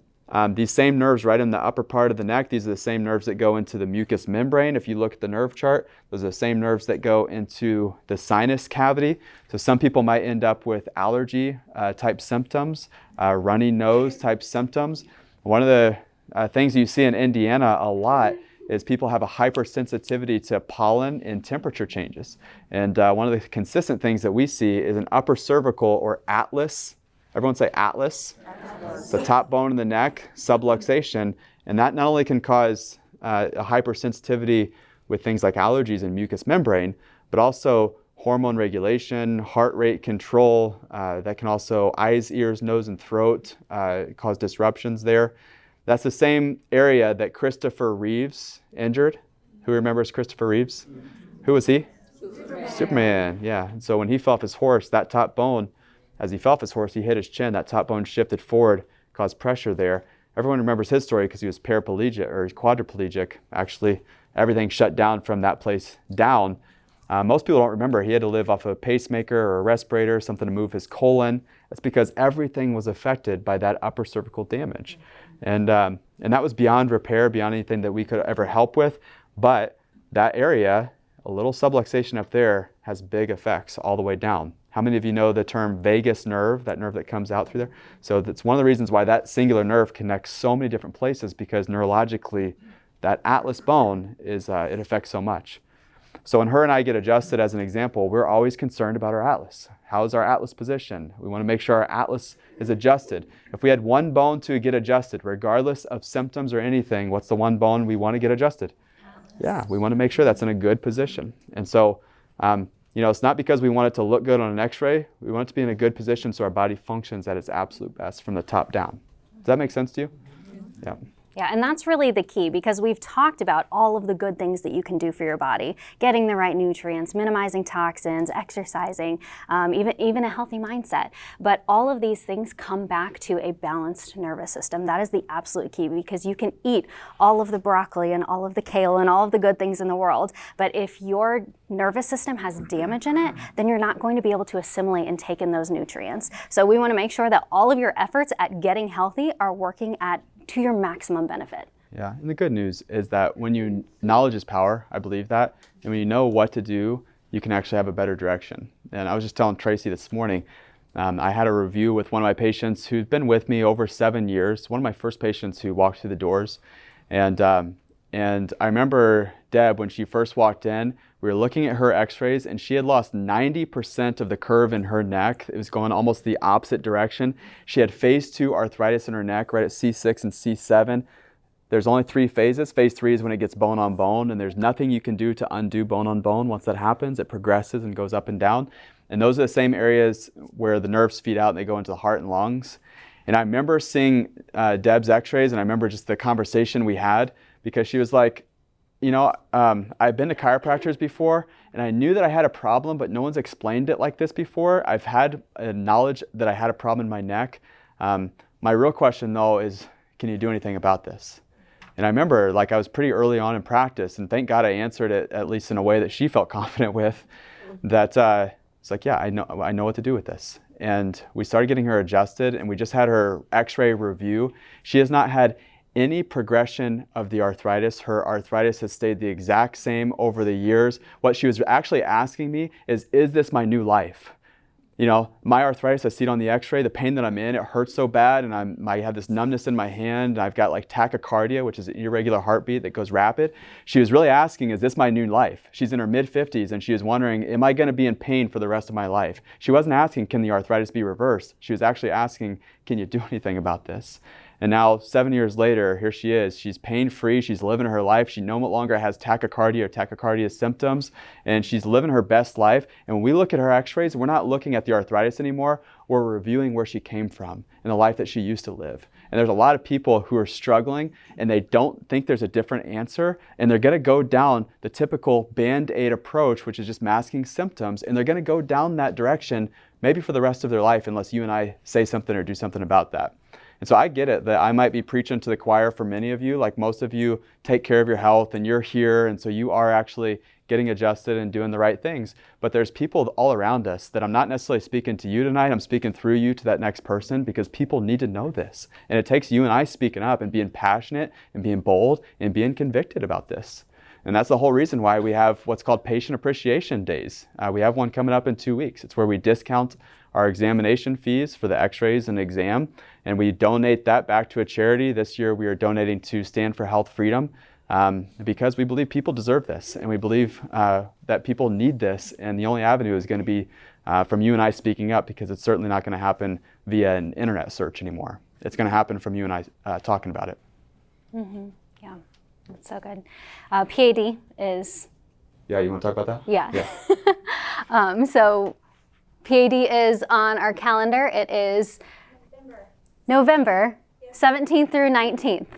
A: these same nerves right in the upper part of the neck, these are the same nerves that go into the mucous membrane. If you look at the nerve chart, those are the same nerves that go into the sinus cavity. So some people might end up with allergy type symptoms, runny nose type symptoms. One of the things you see in Indiana a lot is people have a hypersensitivity to pollen and temperature changes. And one of the consistent things that we see is an upper cervical or atlas. Everyone say atlas. It's the top bone in the neck, subluxation. And that not only can cause a hypersensitivity with things like allergies and mucous membrane, but also hormone regulation, heart rate control. That can also eyes, ears, nose, and throat cause disruptions there. That's the same area that Christopher Reeves injured. Who remembers Christopher Reeves? Who was he? Superman, yeah. And so when he fell off his horse, that top bone, as he fell off his horse, he hit his chin. That top bone shifted forward, caused pressure there. Everyone remembers his story because he was paraplegic or quadriplegic. Actually, everything shut down from that place down. Most people don't remember he had to live off a pacemaker or a respirator, something to move his colon. That's because everything was affected by that upper cervical damage. And that was beyond repair, beyond anything that we could ever help with. But that area, a little subluxation up there, has big effects all the way down. How many of you know the term vagus nerve, that nerve that comes out through there? So that's one of the reasons why that singular nerve connects so many different places, because neurologically, that atlas bone it affects so much. So when her and I get adjusted, as an example, we're always concerned about our atlas. How is our atlas position? We want to make sure our atlas is adjusted. If we had one bone to get adjusted, regardless of symptoms or anything, what's the one bone we want to get adjusted? Atlas. Yeah, we want to make sure that's in a good position. And so, it's not because we want it to look good on an x-ray. We want it to be in a good position so our body functions at its absolute best from the top down. Does that make sense to you? Yeah.
B: Yeah, and that's really the key, because we've talked about all of the good things that you can do for your body: getting the right nutrients, minimizing toxins, exercising, even a healthy mindset. But all of these things come back to a balanced nervous system. That is the absolute key, because you can eat all of the broccoli and all of the kale and all of the good things in the world, but if your nervous system has damage in it, then you're not going to be able to assimilate and take in those nutrients. So we want to make sure that all of your efforts at getting healthy are working to your maximum benefit.
A: Yeah, and the good news is that knowledge is power, I believe that, and when you know what to do, you can actually have a better direction. And I was just telling Tracy this morning, I had a review with one of my patients who's been with me over 7 years, one of my first patients who walked through the doors, and I remember Deb, when she first walked in, we were looking at her x-rays and she had lost 90% of the curve in her neck. It was going almost the opposite direction. She had phase 2 arthritis in her neck right at C6 and C7. There's only 3 phases. Phase 3 is when it gets bone on bone, and there's nothing you can do to undo bone on bone. Once that happens, it progresses and goes up and down. And those are the same areas where the nerves feed out and they go into the heart and lungs. And I remember seeing Deb's x-rays, and I remember just the conversation we had, because she was like, I've been to chiropractors before, and I knew that I had a problem, but no one's explained it like this before. I've had knowledge that I had a problem in my neck. My real question, though, is, can you do anything about this? And I remember, I was pretty early on in practice, and thank God I answered it at least in a way that she felt confident with, that it's like, yeah, I know what to do with this. And we started getting her adjusted, and we just had her x-ray review. She has not had any progression of the arthritis. Her arthritis has stayed the exact same over the years. What she was actually asking me is this my new life? My arthritis, I see it on the x-ray, the pain that I'm in, it hurts so bad, and I have this numbness in my hand, and I've got tachycardia, which is an irregular heartbeat that goes rapid. She was really asking, is this my new life? She's in her mid-50s, and she was wondering, am I going to be in pain for the rest of my life? She wasn't asking, can the arthritis be reversed? She was actually asking, can you do anything about this? And now 7 years later, here she is. She's pain-free. She's living her life. She no longer has tachycardia or tachycardia symptoms, and she's living her best life. And when we look at her x-rays, we're not looking at the arthritis anymore. We're reviewing where she came from and the life that she used to live. And there's a lot of people who are struggling and they don't think there's a different answer, and they're gonna go down the typical Band-Aid approach, which is just masking symptoms, and they're gonna go down that direction maybe for the rest of their life unless you and I say something or do something about that. And so I get it that I might be preaching to the choir for many of you. Like most of you take care of your health and you're here, and so you are actually getting adjusted and doing the right things. But there's people all around us that I'm not necessarily speaking to you tonight. I'm speaking through you to that next person, because people need to know this. And it takes you and I speaking up and being passionate and being bold and being convicted about this. And that's the whole reason why we have what's called Patient Appreciation Days. We have one coming up in 2 weeks. It's where we discount our examination fees for the x-rays and exam, and we donate that back to a charity. This year we are donating to Stand for Health Freedom, because we believe people deserve this, and we believe that people need this, and the only avenue is going to be from you and I speaking up, because it's certainly not going to happen via an internet search anymore. It's going to happen from you and I talking about it.
B: Mm-hmm. Yeah, that's so good. PAD is...
A: Yeah, you want to talk about that?
B: Yeah. So PAD is on our calendar. It is November 17th through 19th.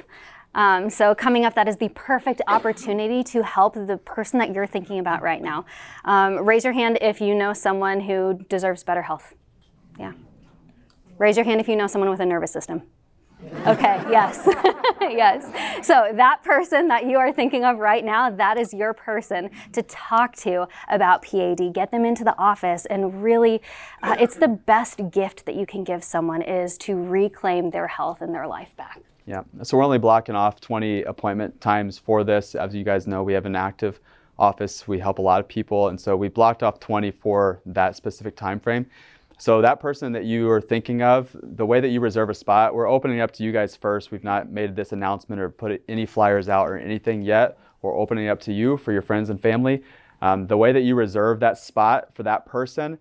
B: So coming up, that is the perfect opportunity to help the person that you're thinking about right now. Raise your hand if you know someone who deserves better health. Yeah. Raise your hand if you know someone with a nervous system. Okay, yes, yes. So that person that you are thinking of right now, that is your person to talk to about PAD. Get them into the office, and really, it's the best gift that you can give someone is to reclaim their health and their life back.
A: Yeah, so we're only blocking off 20 appointment times for this. As you guys know, we have an active office. We help a lot of people, and so we blocked off 20 for that specific time frame. So that person that you are thinking of, the way that you reserve a spot, we're opening up to you guys first. We've not made this announcement or put any flyers out or anything yet. We're opening up to you for your friends and family. The way that you reserve that spot for that person,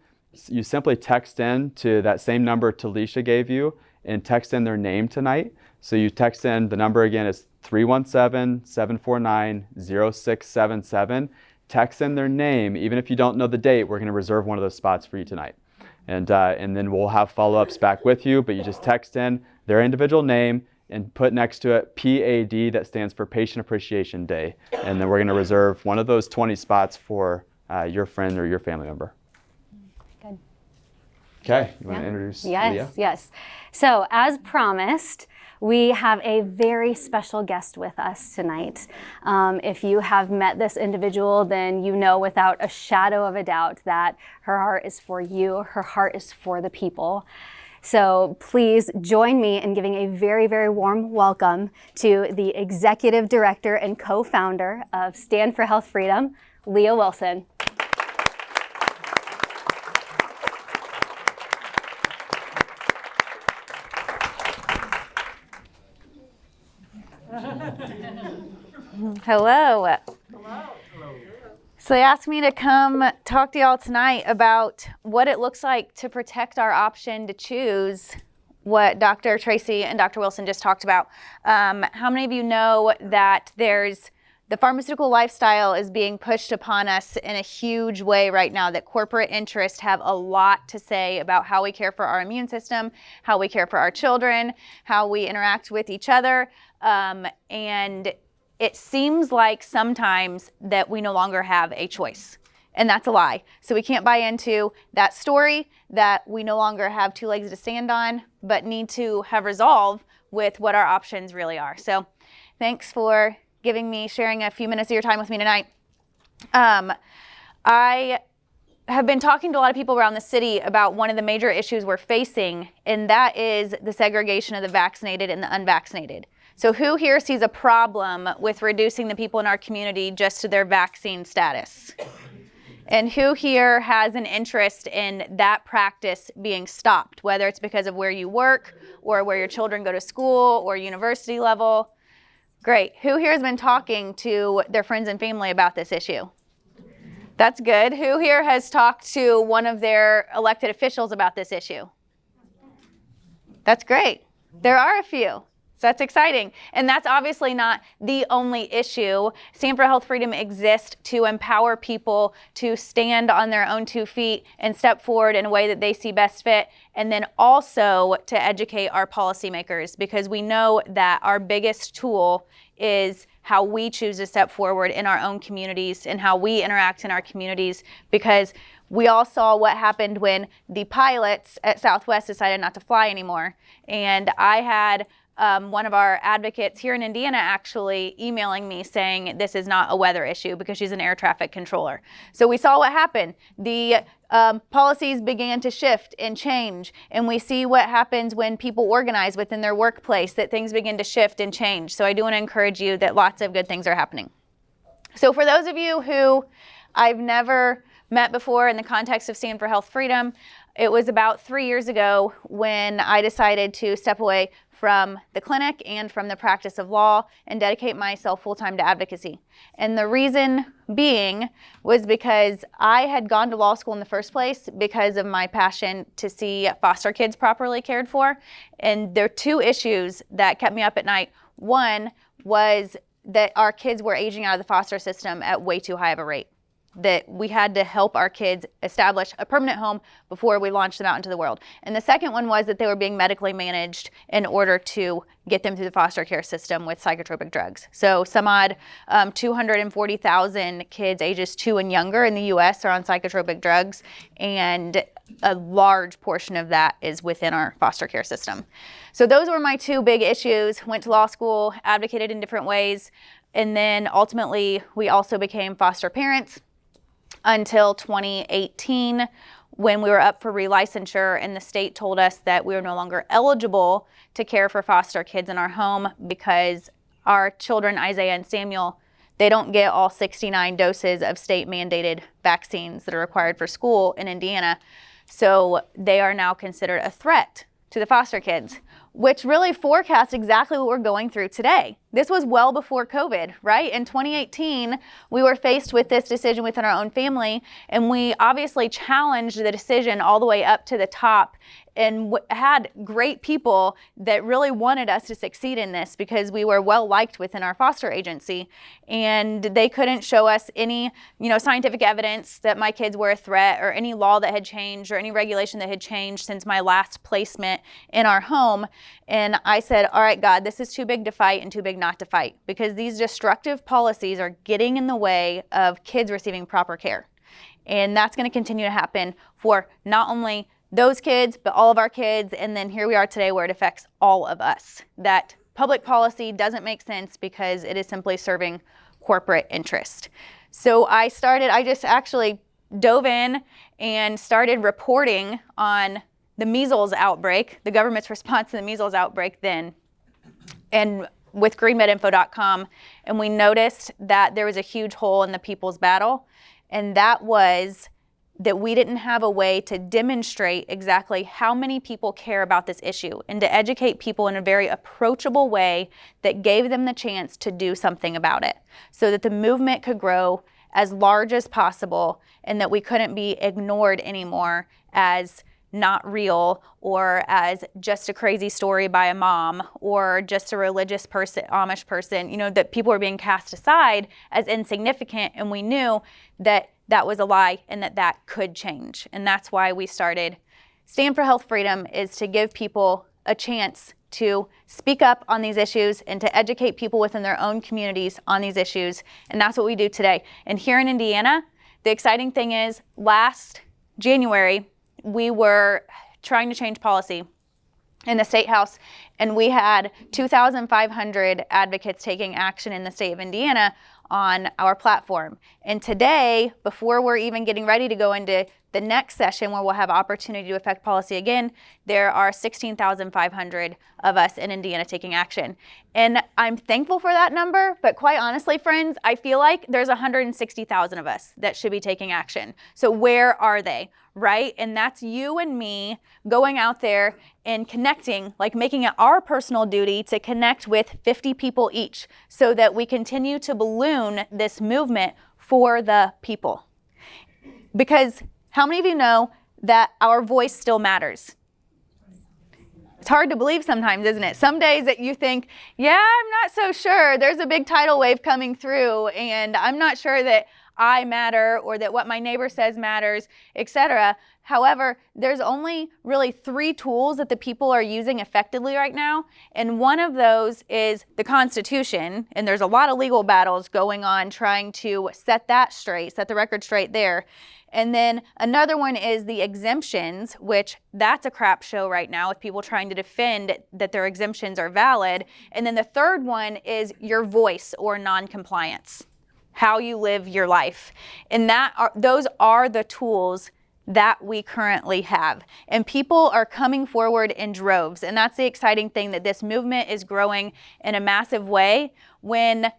A: you simply text in to that same number Talisha gave you and text in their name tonight. So you text in, the number again is 317-749-0677. Text in their name. Even if you don't know the date, we're going to reserve one of those spots for you tonight. And then we'll have follow-ups back with you, but you just text in their individual name and put next to it PAD, that stands for Patient Appreciation Day. And then we're going to reserve one of those 20 spots for your friend or your family member.
B: Good.
A: Okay, you want to introduce
B: Yes,
A: Leah?
B: Yes. So as promised, we have a very special guest with us tonight. If you have met this individual, then you know without a shadow of a doubt that her heart is for you, her heart is for the people. So please join me in giving a very, very warm welcome to the Executive Director and Co-Founder of Stand for Health Freedom, Leah Wilson.
C: Hello. So they asked me to come talk to y'all tonight about what it looks like to protect our option to choose what Dr. Tracy and Dr. Wilson just talked about. How many of you know that the pharmaceutical lifestyle is being pushed upon us in a huge way right now, that corporate interests have a lot to say about how we care for our immune system, how we care for our children, how we interact with each other, and it seems like sometimes that we no longer have a choice, and that's a lie. So we can't buy into that story that we no longer have two legs to stand on, but need to have resolve with what our options really are. So thanks for sharing a few minutes of your time with me tonight. I have been talking to a lot of people around the city about one of the major issues we're facing, and that is the segregation of the vaccinated and the unvaccinated. So who here sees a problem with reducing the people in our community just to their vaccine status? And who here has an interest in that practice being stopped, whether it's because of where you work or where your children go to school or university level? Great. Who here has been talking to their friends and family about this issue? That's good. Who here has talked to one of their elected officials about this issue? That's great. There are a few. So that's exciting. And that's obviously not the only issue. Stand for Health Freedom exists to empower people to stand on their own 2 feet and step forward in a way that they see best fit, and then also to educate our policymakers, because we know that our biggest tool is how we choose to step forward in our own communities and how we interact in our communities, because we all saw what happened when the pilots at Southwest decided not to fly anymore. And I had one of our advocates here in Indiana actually emailing me saying this is not a weather issue because she's an air traffic controller. So we saw what happened. The policies began to shift and change, and we see what happens when people organize within their workplace, that things begin to shift and change. So I do want to encourage you that lots of good things are happening. So for those of you who I've never met before in the context of Stand for Health Freedom, it was about 3 years ago when I decided to step away from the clinic and from the practice of law and dedicate myself full-time to advocacy. And the reason being was because I had gone to law school in the first place because of my passion to see foster kids properly cared for. And there are 2 issues that kept me up at night. One was that our kids were aging out of the foster system at way too high of a rate, that we had to help our kids establish a permanent home before we launched them out into the world. And the second one was that they were being medically managed in order to get them through the foster care system with psychotropic drugs. So some odd 240,000 kids ages 2 and younger in the US are on psychotropic drugs, and a large portion of that is within our foster care system. So those were my 2 big issues. Went to law school, advocated in different ways, and then ultimately we also became foster parents until 2018, when we were up for relicensure and the state told us that we were no longer eligible to care for foster kids in our home because our children, Isaiah and Samuel, they don't get all 69 doses of state mandated vaccines that are required for school in Indiana. So they are now considered a threat to the foster kids, which really forecasts exactly what we're going through today. This was well before COVID, right? In 2018, we were faced with this decision within our own family, and we obviously challenged the decision all the way up to the top and had great people that really wanted us to succeed in this because we were well liked within our foster agency, and they couldn't show us any, scientific evidence that my kids were a threat or any law that had changed or any regulation that had changed since my last placement in our home. And I said, all right, God, this is too big to fight and too big not to fight, because these destructive policies are getting in the way of kids receiving proper care. And that's going to continue to happen for not only those kids, but all of our kids. And then here we are today where it affects all of us. That public policy doesn't make sense because it is simply serving corporate interest. So I just actually dove in and started reporting on the measles outbreak, the government's response to the measles outbreak then, and with greenmedinfo.com, and we noticed that there was a huge hole in the people's battle, and that was that we didn't have a way to demonstrate exactly how many people care about this issue and to educate people in a very approachable way that gave them the chance to do something about it so that the movement could grow as large as possible and that we couldn't be ignored anymore as not real or as just a crazy story by a mom or just a religious person, Amish person, that people were being cast aside as insignificant, and we knew that that was a lie and that could change. And that's why we started Stand for Health Freedom, is to give people a chance to speak up on these issues and to educate people within their own communities on these issues. And that's what we do today. And here in Indiana, the exciting thing is last January, we were trying to change policy in the State House, and we had 2,500 advocates taking action in the state of Indiana on our platform. And today, before we're even getting ready to go into the next session where we'll have opportunity to affect policy again, there are 16,500 of us in Indiana taking action. And I'm thankful for that number, but quite honestly, friends, I feel like there's 160,000 of us that should be taking action. So where are they, right? And that's you and me going out there and connecting, like making it our personal duty to connect with 50 people each so that we continue to balloon this movement for the people. Because how many of you know that our voice still matters? It's hard to believe sometimes, isn't it? Some days that you think, yeah, I'm not so sure. There's a big tidal wave coming through, and I'm not sure that I matter or that what my neighbor says matters, etc. However, there's only really 3 tools that the people are using effectively right now, and one of those is the Constitution, and there's a lot of legal battles going on trying to set that straight, set the record straight there. And then another one is the exemptions, which that's a crap show right now with people trying to defend that their exemptions are valid. And then the third one is your voice or non-compliance, how you live your life. And those are the tools that we currently have. And people are coming forward in droves. And that's the exciting thing, that this movement is growing in a massive way. When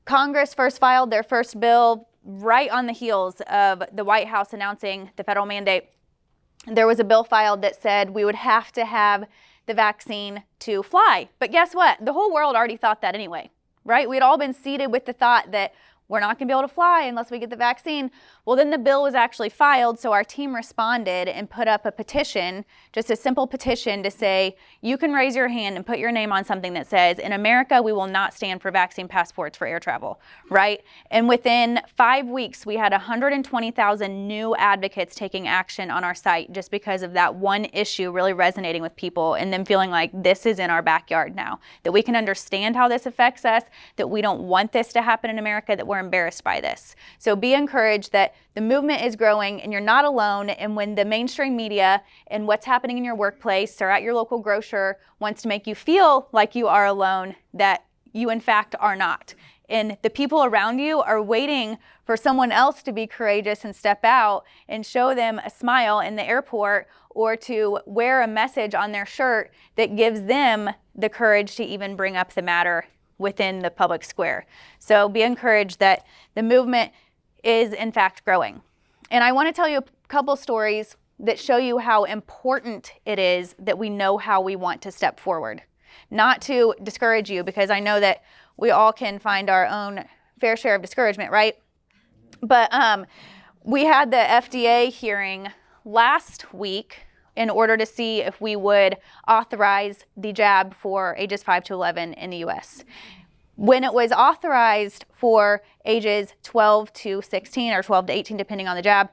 C: Congress first filed their first bill, right on the heels of the White House announcing the federal mandate, there was a bill filed that said we would have to have the vaccine to fly. But guess what? The whole world already thought that anyway, right? We'd all been seeded with the thought that we're not going to be able to fly unless we get the vaccine. Well, then the bill was actually filed, so our team responded and put up a petition, just a simple petition to say, you can raise your hand and put your name on something that says, in America, we will not stand for vaccine passports for air travel, right? And within 5 weeks, we had 120,000 new advocates taking action on our site just because of that one issue really resonating with people and them feeling like this is in our backyard now, that we can understand how this affects us, that we don't want this to happen in America, that we're embarrassed by this. So be encouraged that the movement is growing and you're not alone. And when the mainstream media and what's happening in your workplace or at your local grocer wants to make you feel like you are alone, that you in fact are not. And the people around you are waiting for someone else to be courageous and step out and show them a smile in the airport, or to wear a message on their shirt that gives them the courage to even bring up the matter within the public square. So be encouraged that the movement is in fact growing. And I want to tell you a couple stories that show you how important it is that we know how we want to step forward. Not to discourage you, because I know that we all can find our own fair share of discouragement, right? But we had the FDA hearing last week in order to see if we would authorize the jab for ages 5 to 11 in the US. When it was authorized for ages 12 to 16 or 12 to 18, depending on the jab,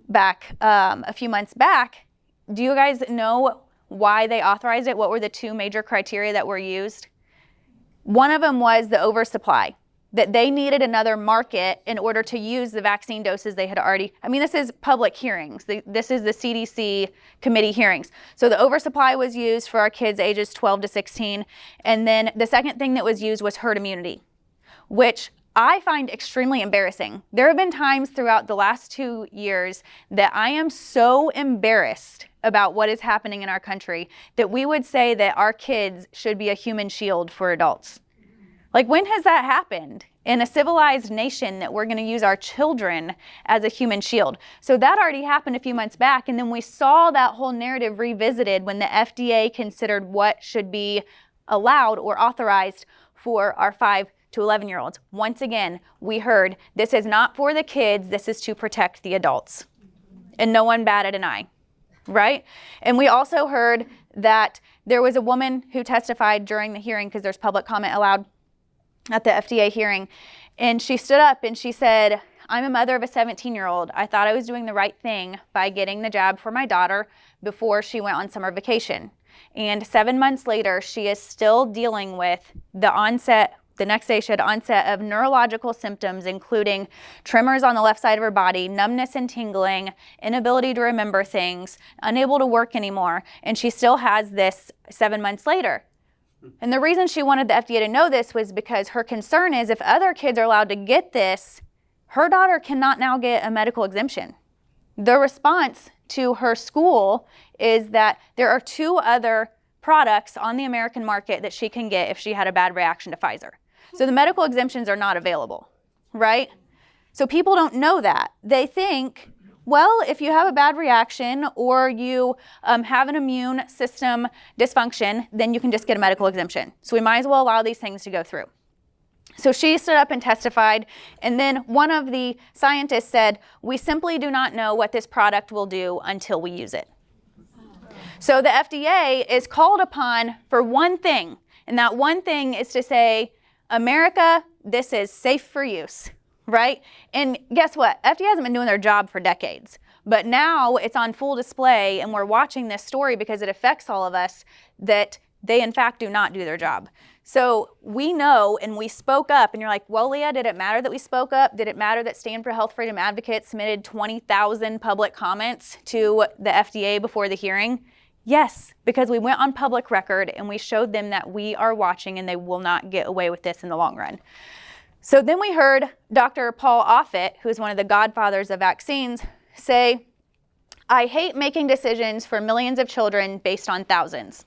C: back a few months back, do you guys know why they authorized it? What were the 2 major criteria that were used? One of them was the oversupply, that they needed another market in order to use the vaccine doses they had already. I mean, this is public hearings. This is the CDC committee hearings. So the oversupply was used for our kids ages 12 to 16. And then the second thing that was used was herd immunity, which I find extremely embarrassing. There have been times throughout the last 2 years that I am so embarrassed about what is happening in our country that we would say that our kids should be a human shield for adults. Like, when has that happened in a civilized nation, that we're going to use our children as a human shield? So that already happened a few months back, and then we saw that whole narrative revisited when the FDA considered what should be allowed or authorized for our 5 to 11-year-olds. Once again, we heard this is not for the kids, this is to protect the adults. And no one batted an eye, right? And we also heard that there was a woman who testified during the hearing, because there's public comment allowed at the FDA hearing, and she stood up and she said, I'm a mother of a 17-year-old. I thought I was doing the right thing by getting the jab for my daughter before she went on summer vacation. And 7 months later, she is still dealing with the next day she had onset of neurological symptoms, including tremors on the left side of her body, numbness and tingling, inability to remember things, unable to work anymore, and she still has this 7 months later. And the reason she wanted the FDA to know this was because her concern is, if other kids are allowed to get this, her daughter cannot now get a medical exemption. The response to her school is that there are 2 other products on the American market that she can get if she had a bad reaction to Pfizer. So the medical exemptions are not available, right? So people don't know that. They think, well, if you have a bad reaction or you have an immune system dysfunction, then you can just get a medical exemption. So we might as well allow these things to go through. So she stood up and testified, and then one of the scientists said, we simply do not know what this product will do until we use it. So the FDA is called upon for one thing, and that one thing is to say, America, this is safe for use, right? And guess what? FDA hasn't been doing their job for decades, but now it's on full display, and we're watching this story because it affects all of us, that they in fact do not do their job. So we know, and we spoke up, and you're like, well, Leah, did it matter that we spoke up? Did it matter that Stand for Health Freedom Advocates submitted 20,000 public comments to the FDA before the hearing? Yes, because we went on public record and we showed them that we are watching and they will not get away with this in the long run. So then we heard Dr. Paul Offit, who is one of the godfathers of vaccines, say, I hate making decisions for millions of children based on thousands.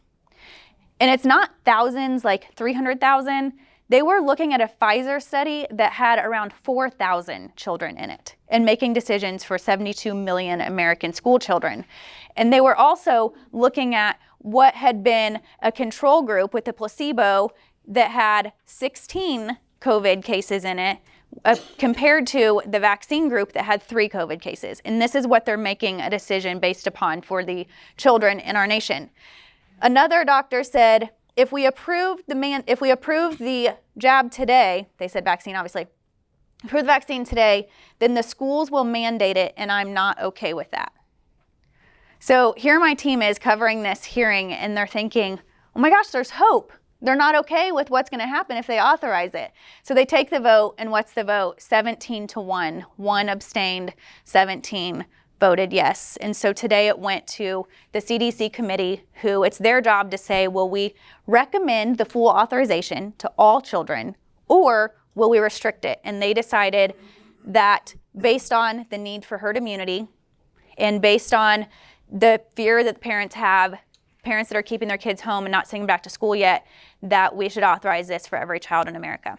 C: And it's not thousands like 300,000. They were looking at a Pfizer study that had around 4,000 children in it and making decisions for 72 million American school children. And they were also looking at what had been a control group with the placebo that had 16 COVID cases in it compared to the vaccine group that had 3 COVID cases. And this is what they're making a decision based upon for the children in our nation. Another doctor said, if we approve the jab today, they said vaccine obviously, approve the vaccine today, then the schools will mandate it, and I'm not okay with that. So here my team is covering this hearing, and they're thinking, oh my gosh, there's hope. They're not okay with what's going to happen if they authorize it. So they take the vote, and what's the vote? 17-1. 1 abstained, 17 voted yes. And so today it went to the CDC committee, who it's their job to say, will we recommend the full authorization to all children, or will we restrict it? And they decided that based on the need for herd immunity and based on the fear that the parents have, parents that are keeping their kids home and not sending them back to school yet, that we should authorize this for every child in America.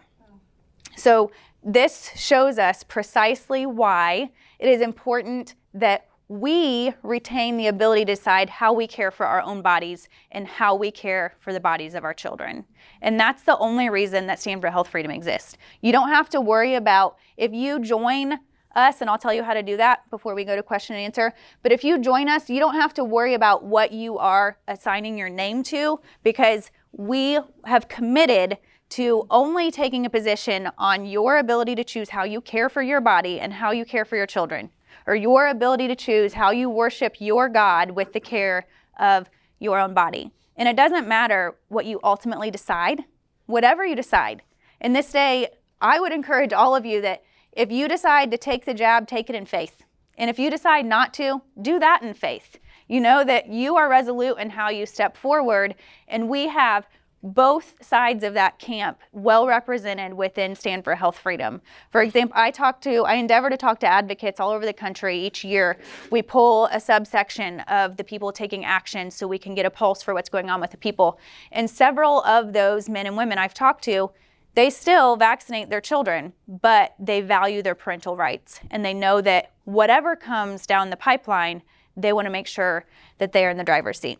C: So this shows us precisely why it is important that we retain the ability to decide how we care for our own bodies and how we care for the bodies of our children. And that's the only reason that Stand for Health Freedom exists. You don't have to worry about, if you join us, and I'll tell you how to do that before we go to question and answer, but if you join us, you don't have to worry about what you are assigning your name to, because we have committed to only taking a position on your ability to choose how you care for your body and how you care for your children, or your ability to choose how you worship your God with the care of your own body. And it doesn't matter what you ultimately decide, whatever you decide. In this day, I would encourage all of you that if you decide to take the jab, take it in faith. And if you decide not to, do that in faith. You know that you are resolute in how you step forward, and we have both sides of that camp well represented within Stand for Health Freedom. For example, I endeavor to talk to advocates all over the country each year. We pull a subsection of the people taking action so we can get a pulse for what's going on with the people. And several of those men and women I've talked to, they still vaccinate their children, but they value their parental rights. And they know that whatever comes down the pipeline, they want to make sure that they are in the driver's seat.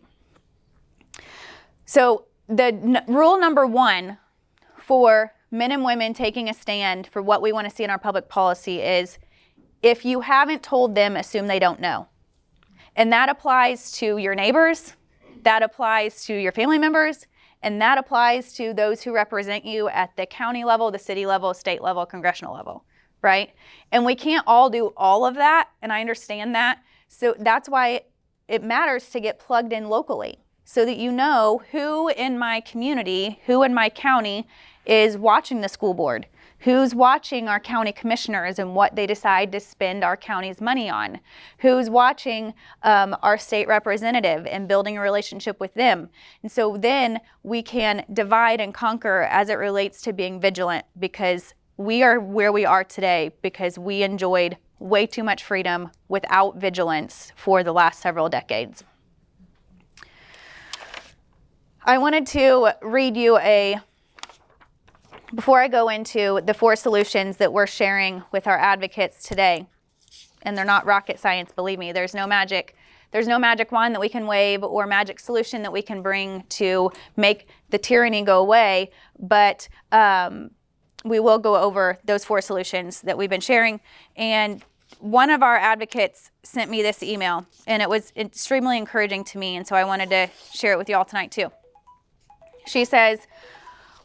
C: So rule number 1 for men and women taking a stand for what we want to see in our public policy is, if you haven't told them, assume they don't know. And that applies to your neighbors, that applies to your family members, and that applies to those who represent you at the county level, the city level, state level, congressional level, right? And we can't all do all of that, and I understand that. So that's why it matters to get plugged in locally, so that you know who in my community, who in my county is watching the school board, who's watching our county commissioners and what they decide to spend our county's money on, who's watching our state representative and building a relationship with them. And so then we can divide and conquer as it relates to being vigilant, because we are where we are today because we enjoyed way too much freedom without vigilance for the last several decades. I wanted to read you before I go into the 4 solutions that we're sharing with our advocates today, and they're not rocket science, believe me, there's no magic wand that we can wave or magic solution that we can bring to make the tyranny go away, but we will go over those 4 solutions that we've been sharing. And one of our advocates sent me this email, and it was extremely encouraging to me, and so I wanted to share it with you all tonight too. She says,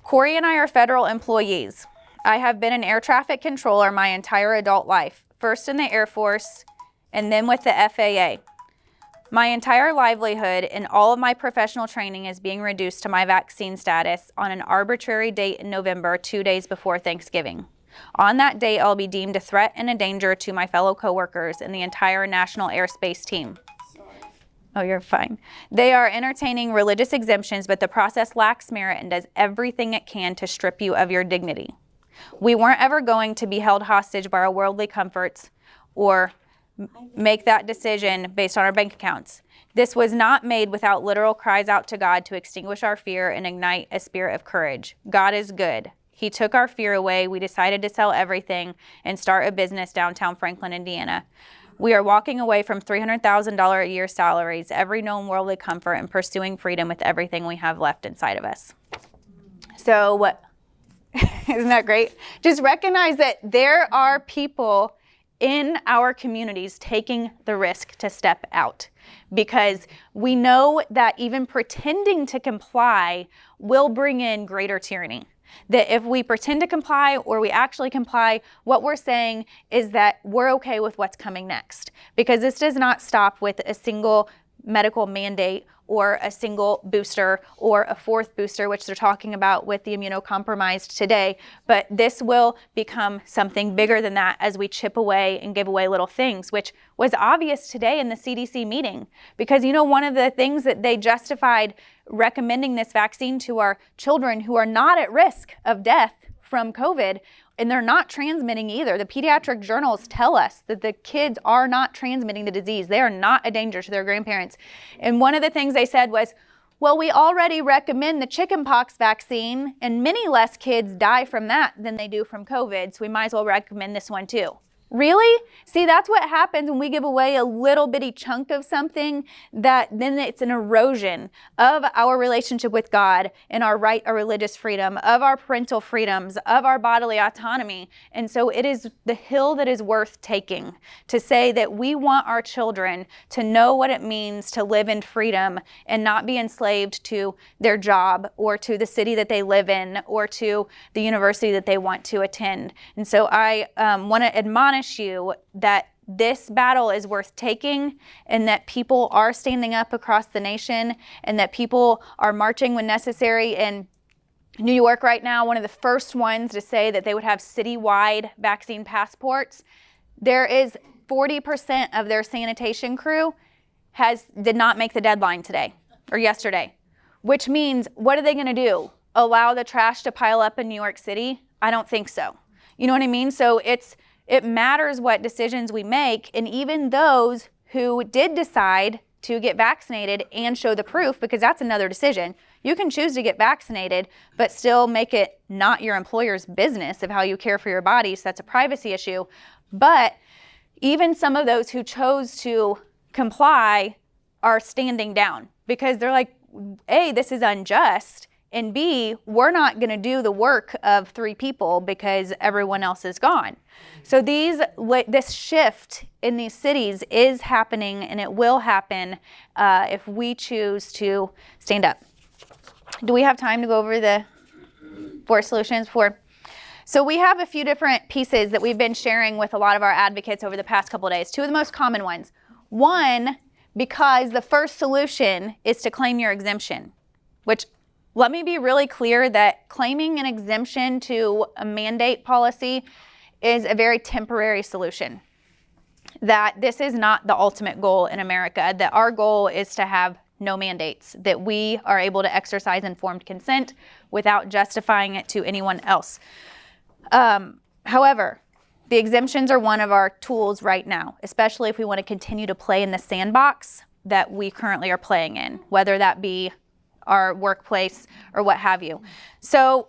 C: Corey and I are federal employees. I have been an air traffic controller my entire adult life, first in the Air Force and then with the FAA. My entire livelihood and all of my professional training is being reduced to my vaccine status on an arbitrary date in November, 2 days before Thanksgiving. On that date, I'll be deemed a threat and a danger to my fellow coworkers and the entire National Airspace team. Oh, you're fine. They are entertaining religious exemptions, but the process lacks merit and does everything it can to strip you of your dignity. We weren't ever going to be held hostage by our worldly comforts or make that decision based on our bank accounts. This was not made without literal cries out to God to extinguish our fear and ignite a spirit of courage. God is good. He took our fear away. We decided to sell everything and start a business downtown Franklin, Indiana. We are walking away from $300,000 a year salaries, every known worldly comfort, and pursuing freedom with everything we have left inside of us. So, isn't that great? Just recognize that there are people in our communities taking the risk to step out, because we know that even pretending to comply will bring in greater tyranny. That if we pretend to comply or we actually comply, what we're saying is that we're okay with what's coming next, because this does not stop with a single medical mandate or a single booster or a fourth booster, which they're talking about with the immunocompromised today. But this will become something bigger than that as we chip away and give away little things, which was obvious today in the CDC meeting. Because, you know, one of the things that they justified recommending this vaccine to our children who are not at risk of death from COVID, and they're not transmitting either. The pediatric journals tell us that the kids are not transmitting the disease. They are not a danger to their grandparents. And one of the things they said was, well, we already recommend the chickenpox vaccine, and many less kids die from that than they do from COVID, so we might as well recommend this one too. Really? See, that's what happens when we give away a little bitty chunk of something, that then it's an erosion of our relationship with God and our right, our religious freedom, of our parental freedoms, of our bodily autonomy. And so it is the hill that is worth taking to say that we want our children to know what it means to live in freedom and not be enslaved to their job or to the city that they live in or to the university that they want to attend. And so I want to admonish you that this battle is worth taking, and that people are standing up across the nation, and that people are marching when necessary. In New York right now, one of the first ones to say that they would have citywide vaccine passports. There is 40% of their sanitation crew did not make the deadline today or yesterday, which means what are they going to do? Allow the trash to pile up in New York City? I don't think so. You know what I mean? So it matters what decisions we make, and even those who did decide to get vaccinated and show the proof, because that's another decision. You can choose to get vaccinated, but still make it not your employer's business of how you care for your body, so that's a privacy issue. But even some of those who chose to comply are standing down, because they're like, A, this is unjust, and B, we're not going to do the work of 3 people because everyone else is gone. So this shift in these cities is happening, and it will happen if we choose to stand up. Do we have time to go over the 4 solutions? So we have a few different pieces that we've been sharing with a lot of our advocates over the past couple of days. 2 of the most common ones. One, because the first solution is to claim your exemption, which, let me be really clear that claiming an exemption to a mandate policy is a very temporary solution. That this is not the ultimate goal in America, that our goal is to have no mandates, that we are able to exercise informed consent without justifying it to anyone else. However, the exemptions are one of our tools right now, especially if we want to continue to play in the sandbox that we currently are playing in, whether that be our workplace or what have you. So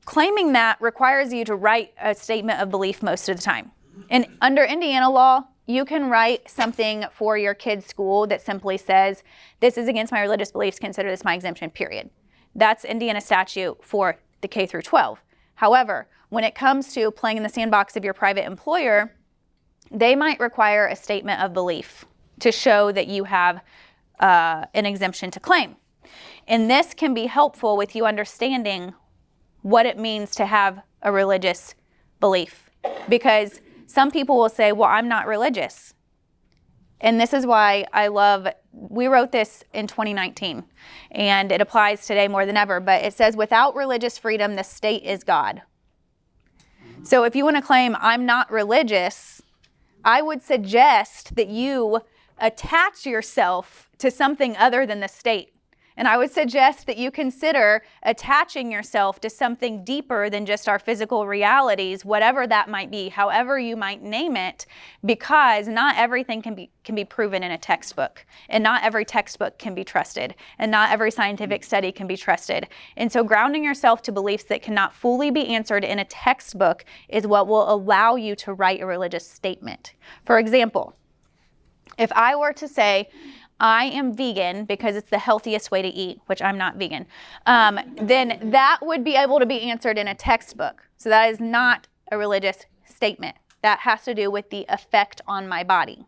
C: claiming that requires you to write a statement of belief most of the time. And under Indiana law, you can write something for your kid's school that simply says, this is against my religious beliefs, consider this my exemption, period. That's Indiana statute for the K through 12. However, when it comes to playing in the sandbox of your private employer, they might require a statement of belief to show that you have an exemption to claim. And this can be helpful with you understanding what it means to have a religious belief. Because some people will say, well, I'm not religious. And this is why we wrote this in 2019, and it applies today more than ever, but it says, without religious freedom, the state is God. So if you want to claim I'm not religious, I would suggest that you attach yourself to something other than the state. And I would suggest that you consider attaching yourself to something deeper than just our physical realities, whatever that might be, however you might name it, because not everything can be proven in a textbook, and not every textbook can be trusted, and not every scientific study can be trusted. And so grounding yourself to beliefs that cannot fully be answered in a textbook is what will allow you to write a religious statement. For example, if I were to say, I am vegan because it's the healthiest way to eat, which I'm not vegan, then that would be able to be answered in a textbook. So that is not a religious statement. That has to do with the effect on my body,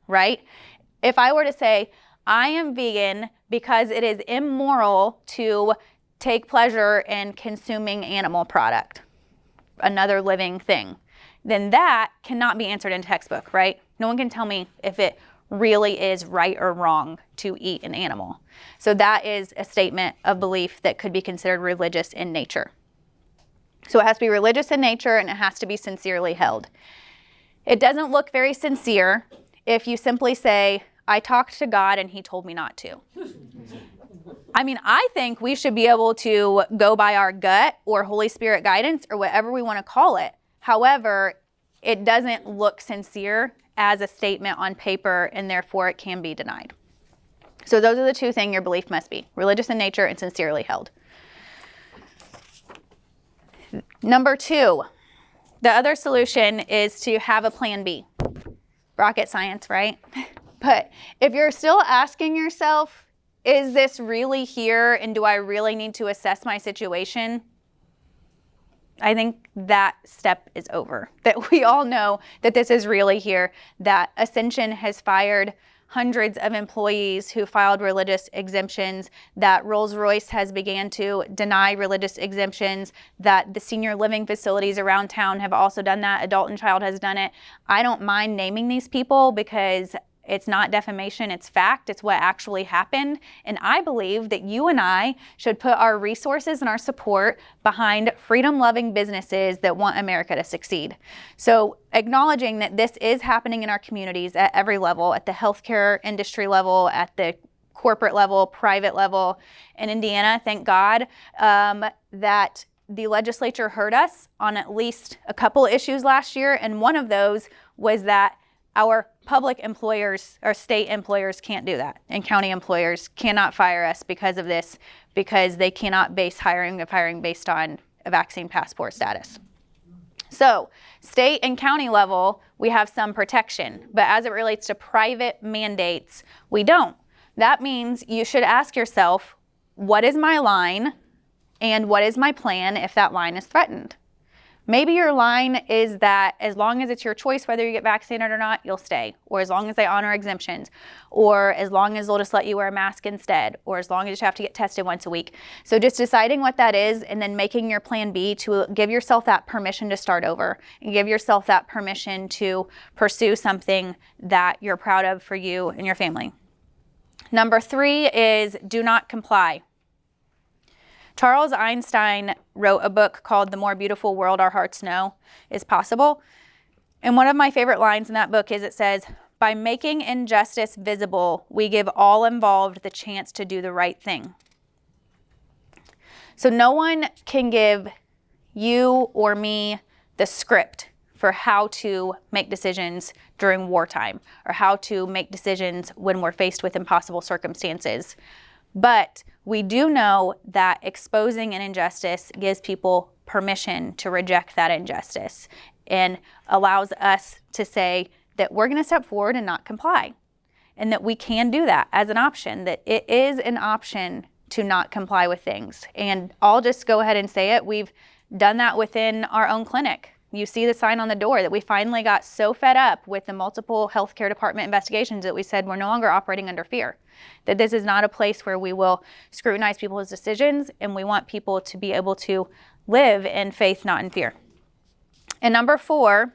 C: right? If I were to say, I am vegan because it is immoral to take pleasure in consuming animal product, another living thing, then that cannot be answered in a textbook, right? No one can tell me if it really is right or wrong to eat an animal. So that is a statement of belief that could be considered religious in nature. So it has to be religious in nature, and it has to be sincerely held. It doesn't look very sincere if you simply say, I talked to God and he told me not to. I mean, I think we should be able to go by our gut or Holy Spirit guidance or whatever we want to call it. However, it doesn't look sincere as a statement on paper, and therefore it can be denied. So those are the two things your belief must be: religious in nature and sincerely held. Number 2, the other solution is to have a plan B. Rocket science, right? But if you're still asking yourself, is this really here, and do I really need to assess my situation? I think that step is over, that we all know that this is really here, that Ascension has fired hundreds of employees who filed religious exemptions, that Rolls-Royce has began to deny religious exemptions, that the senior living facilities around town have also done that, Adult and Child has done it. I don't mind naming these people because it's not defamation, it's fact, it's what actually happened. And I believe that you and I should put our resources and our support behind freedom-loving businesses that want America to succeed. So acknowledging that this is happening in our communities at every level, at the healthcare industry level, at the corporate level, private level. In Indiana, thank God that the legislature heard us on at least a couple issues last year, and one of those was that our public employers, our state employers can't do that, and county employers cannot fire us because of this, because they cannot base hiring or firing based on a vaccine passport status. So state and county level, we have some protection, but as it relates to private mandates, we don't. That means you should ask yourself, what is my line and what is my plan if that line is threatened? Maybe your line is that as long as it's your choice whether you get vaccinated or not, you'll stay, or as long as they honor exemptions, or as long as they'll just let you wear a mask instead, or as long as you have to get tested once a week. So just deciding what that is and then making your plan B to give yourself that permission to start over and give yourself that permission to pursue something that you're proud of for you and your family. Number 3 is do not comply. Charles Einstein wrote a book called The More Beautiful World Our Hearts Know Is Possible. And one of my favorite lines in that book is it says, by making injustice visible, we give all involved the chance to do the right thing. So no one can give you or me the script for how to make decisions during wartime or how to make decisions when we're faced with impossible circumstances. But we do know that exposing an injustice gives people permission to reject that injustice and allows us to say that we're going to step forward and not comply, and that we can do that as an option, that it is an option to not comply with things. And I'll just go ahead and say it. We've done that within our own clinic. You see the sign on the door that we finally got so fed up with the multiple healthcare department investigations that we said we're no longer operating under fear. That this is not a place where we will scrutinize people's decisions, and we want people to be able to live in faith, not in fear. And number 4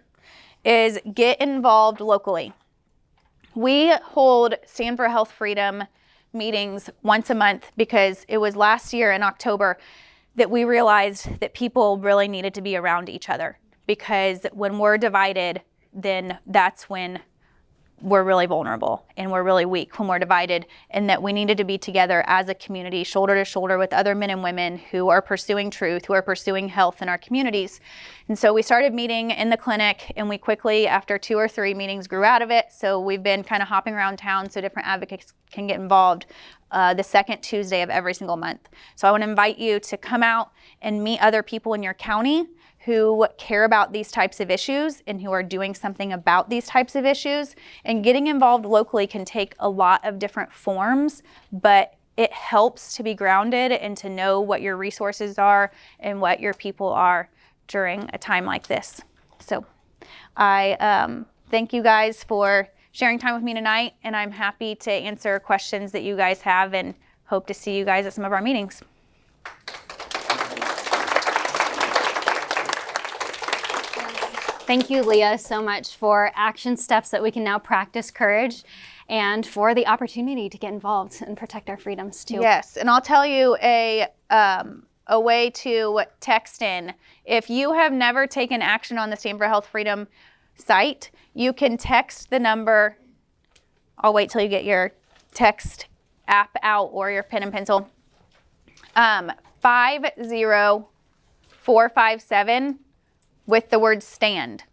C: is get involved locally. We hold Stand for Health Freedom meetings once a month because it was last year in October that we realized that people really needed to be around each other, because when we're divided, then that's when we're really vulnerable and we're really weak, when we're divided, and that we needed to be together as a community, shoulder to shoulder with other men and women who are pursuing truth, who are pursuing health in our communities. And so we started meeting in the clinic, and we quickly, after 2 or 3 meetings, grew out of it. So we've been kind of hopping around town so different advocates can get involved the second Tuesday of every single month. So I want to invite you to come out and meet other people in your county who care about these types of issues and who are doing something about these types of issues. And getting involved locally can take a lot of different forms, but it helps to be grounded and to know what your resources are and what your people are during a time like this. So I thank you guys for sharing time with me tonight, and I'm happy to answer questions that you guys have, and hope to see you guys at some of our meetings.
B: Thank you, Leah, so much for action steps that we can now practice courage, and for the opportunity to get involved and protect our freedoms too.
C: Yes, and I'll tell you a way to text in. If you have never taken action on the Stand for Health Freedom site, you can text the number. I'll wait till you get your text app out or your pen and pencil. 50457 with the word stand.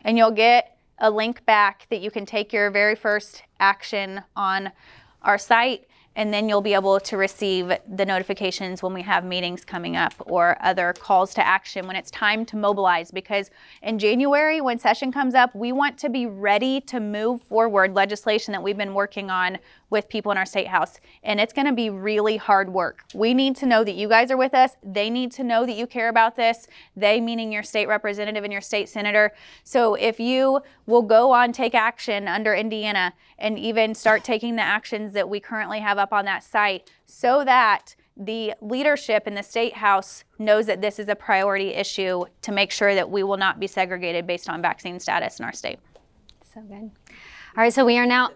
C: And you'll get a link back that you can take your very first action on our site, and then you'll be able to receive the notifications when we have meetings coming up or other calls to action when it's time to mobilize. Because in January, when session comes up, we want to be ready to move forward legislation that we've been working on with people in our state house. And it's going to be really hard work. We need to know that you guys are with us. They need to know that you care about this. They meaning your state representative and your state senator. So if you will go on, take action under Indiana, and even start taking the actions that we currently have up on that site, so that the leadership in the state house knows that this is a priority issue, to make sure that we will not be segregated based on vaccine status in our state.
B: So good. All right, so we are now.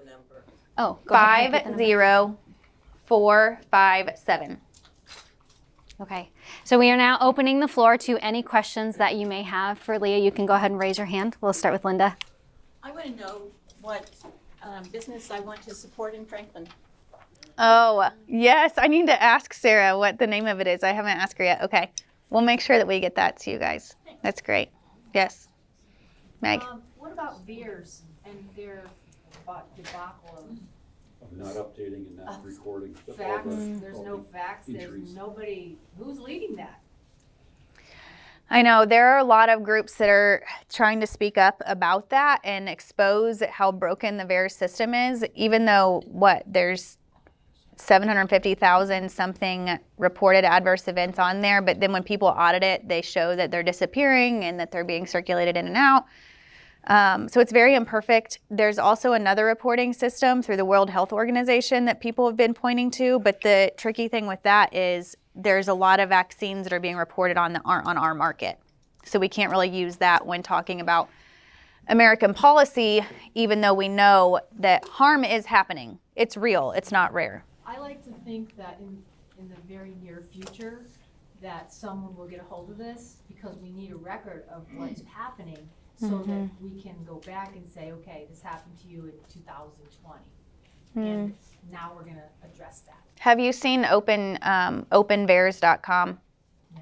B: Oh, go ahead.
C: 50457.
B: Okay, so we are now opening the floor to any questions that you may have for Leah. You can go ahead and raise your hand. We'll start with Linda.
D: I want to know what business I want to support in Franklin.
C: Oh, yes. I need to ask Sarah what the name of it is. I haven't asked her yet. Okay. We'll make sure that we get that to you guys. That's great. Yes. Meg.
E: What about Veers and their debacle
F: Of not updating and not recording.
E: of facts? There's no facts. There's nobody. Who's leading that?
C: I know there are a lot of groups that are trying to speak up about that and expose how broken the VAERS system is, even though there's 750,000 something reported adverse events on there, but then when people audit it, they show that they're disappearing and that they're being circulated in and out. So it's very imperfect. There's also another reporting system through the World Health Organization that people have been pointing to, but the tricky thing with that is there's a lot of vaccines that are being reported on that aren't on our market. So we can't really use that when talking about American policy, even though we know that harm is happening. It's real, it's not rare.
E: I like to think that in the very near future that someone will get a hold of this, because we need a record of what's happening so that we can go back and say, okay, this happened to you in 2020. And now we're going to address that.
C: Have you seen openvaers.com?
E: No.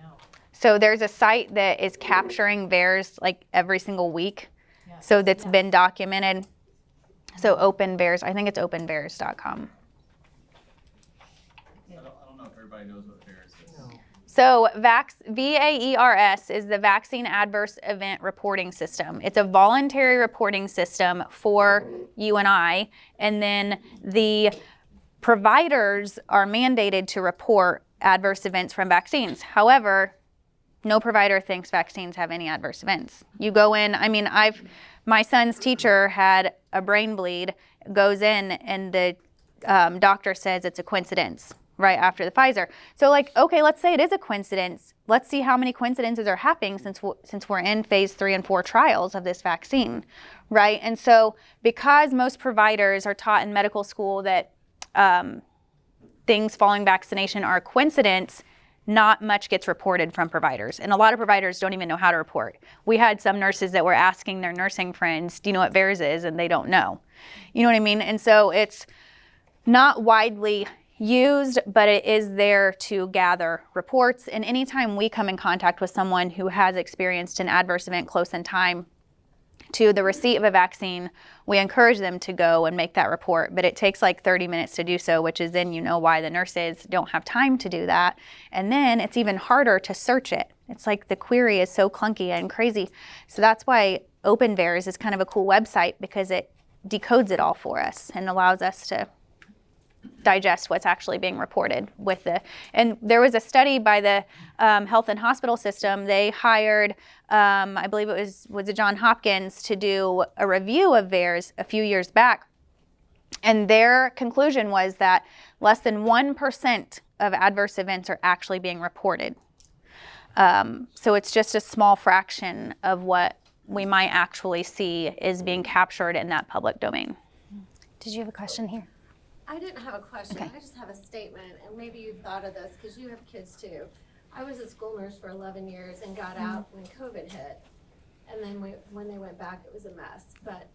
C: So there's a site that is capturing VAERS like every single week.
E: Yes.
C: So that's been documented. So openvaers, I think it's openvaers.com.
G: I don't know if everybody knows what VAERS is. No.
C: So VAERS is the Vaccine Adverse Event Reporting System. It's a voluntary reporting system for you and I, and then the providers are mandated to report adverse events from vaccines. However, No provider thinks vaccines have any adverse events. You go in, I mean, my son's teacher had a brain bleed, goes in, and the doctor says it's a coincidence right after the Pfizer. So like, okay, let's say it is a coincidence. Let's see how many coincidences are happening since we're in phase 3 and 4 trials of this vaccine, right? And so because most providers are taught in medical school that things following vaccination are a coincidence, not much gets reported from providers. And a lot of providers don't even know how to report. We had some nurses that were asking their nursing friends, do you know what VAERS is? And they don't know. You know what I mean? And so it's not widely used, but it is there to gather reports. And anytime we come in contact with someone who has experienced an adverse event close in time to the receipt of a vaccine, we encourage them to go and make that report. But it takes like 30 minutes to do so, which is then you know why the nurses don't have time to do that. And then it's even harder to search it. It's like the query is so clunky and crazy. So that's why OpenVAERS is kind of a cool website, because it decodes it all for us and allows us to digest what's actually being reported with the, and there was a study by the Health and Hospital System. They hired, I believe it was John Hopkins, to do a review of VAERS a few years back. And their conclusion was that less than 1% of adverse events are actually being reported. So it's just a small fraction of what we might actually see is being captured in that public domain.
B: Did you have a question here?
H: I didn't have a question.
B: Okay.
H: I just have a statement, and maybe you've thought of this because you have kids too. I was a school nurse for 11 years and got out when COVID hit. And then when they went back, it was a mess. But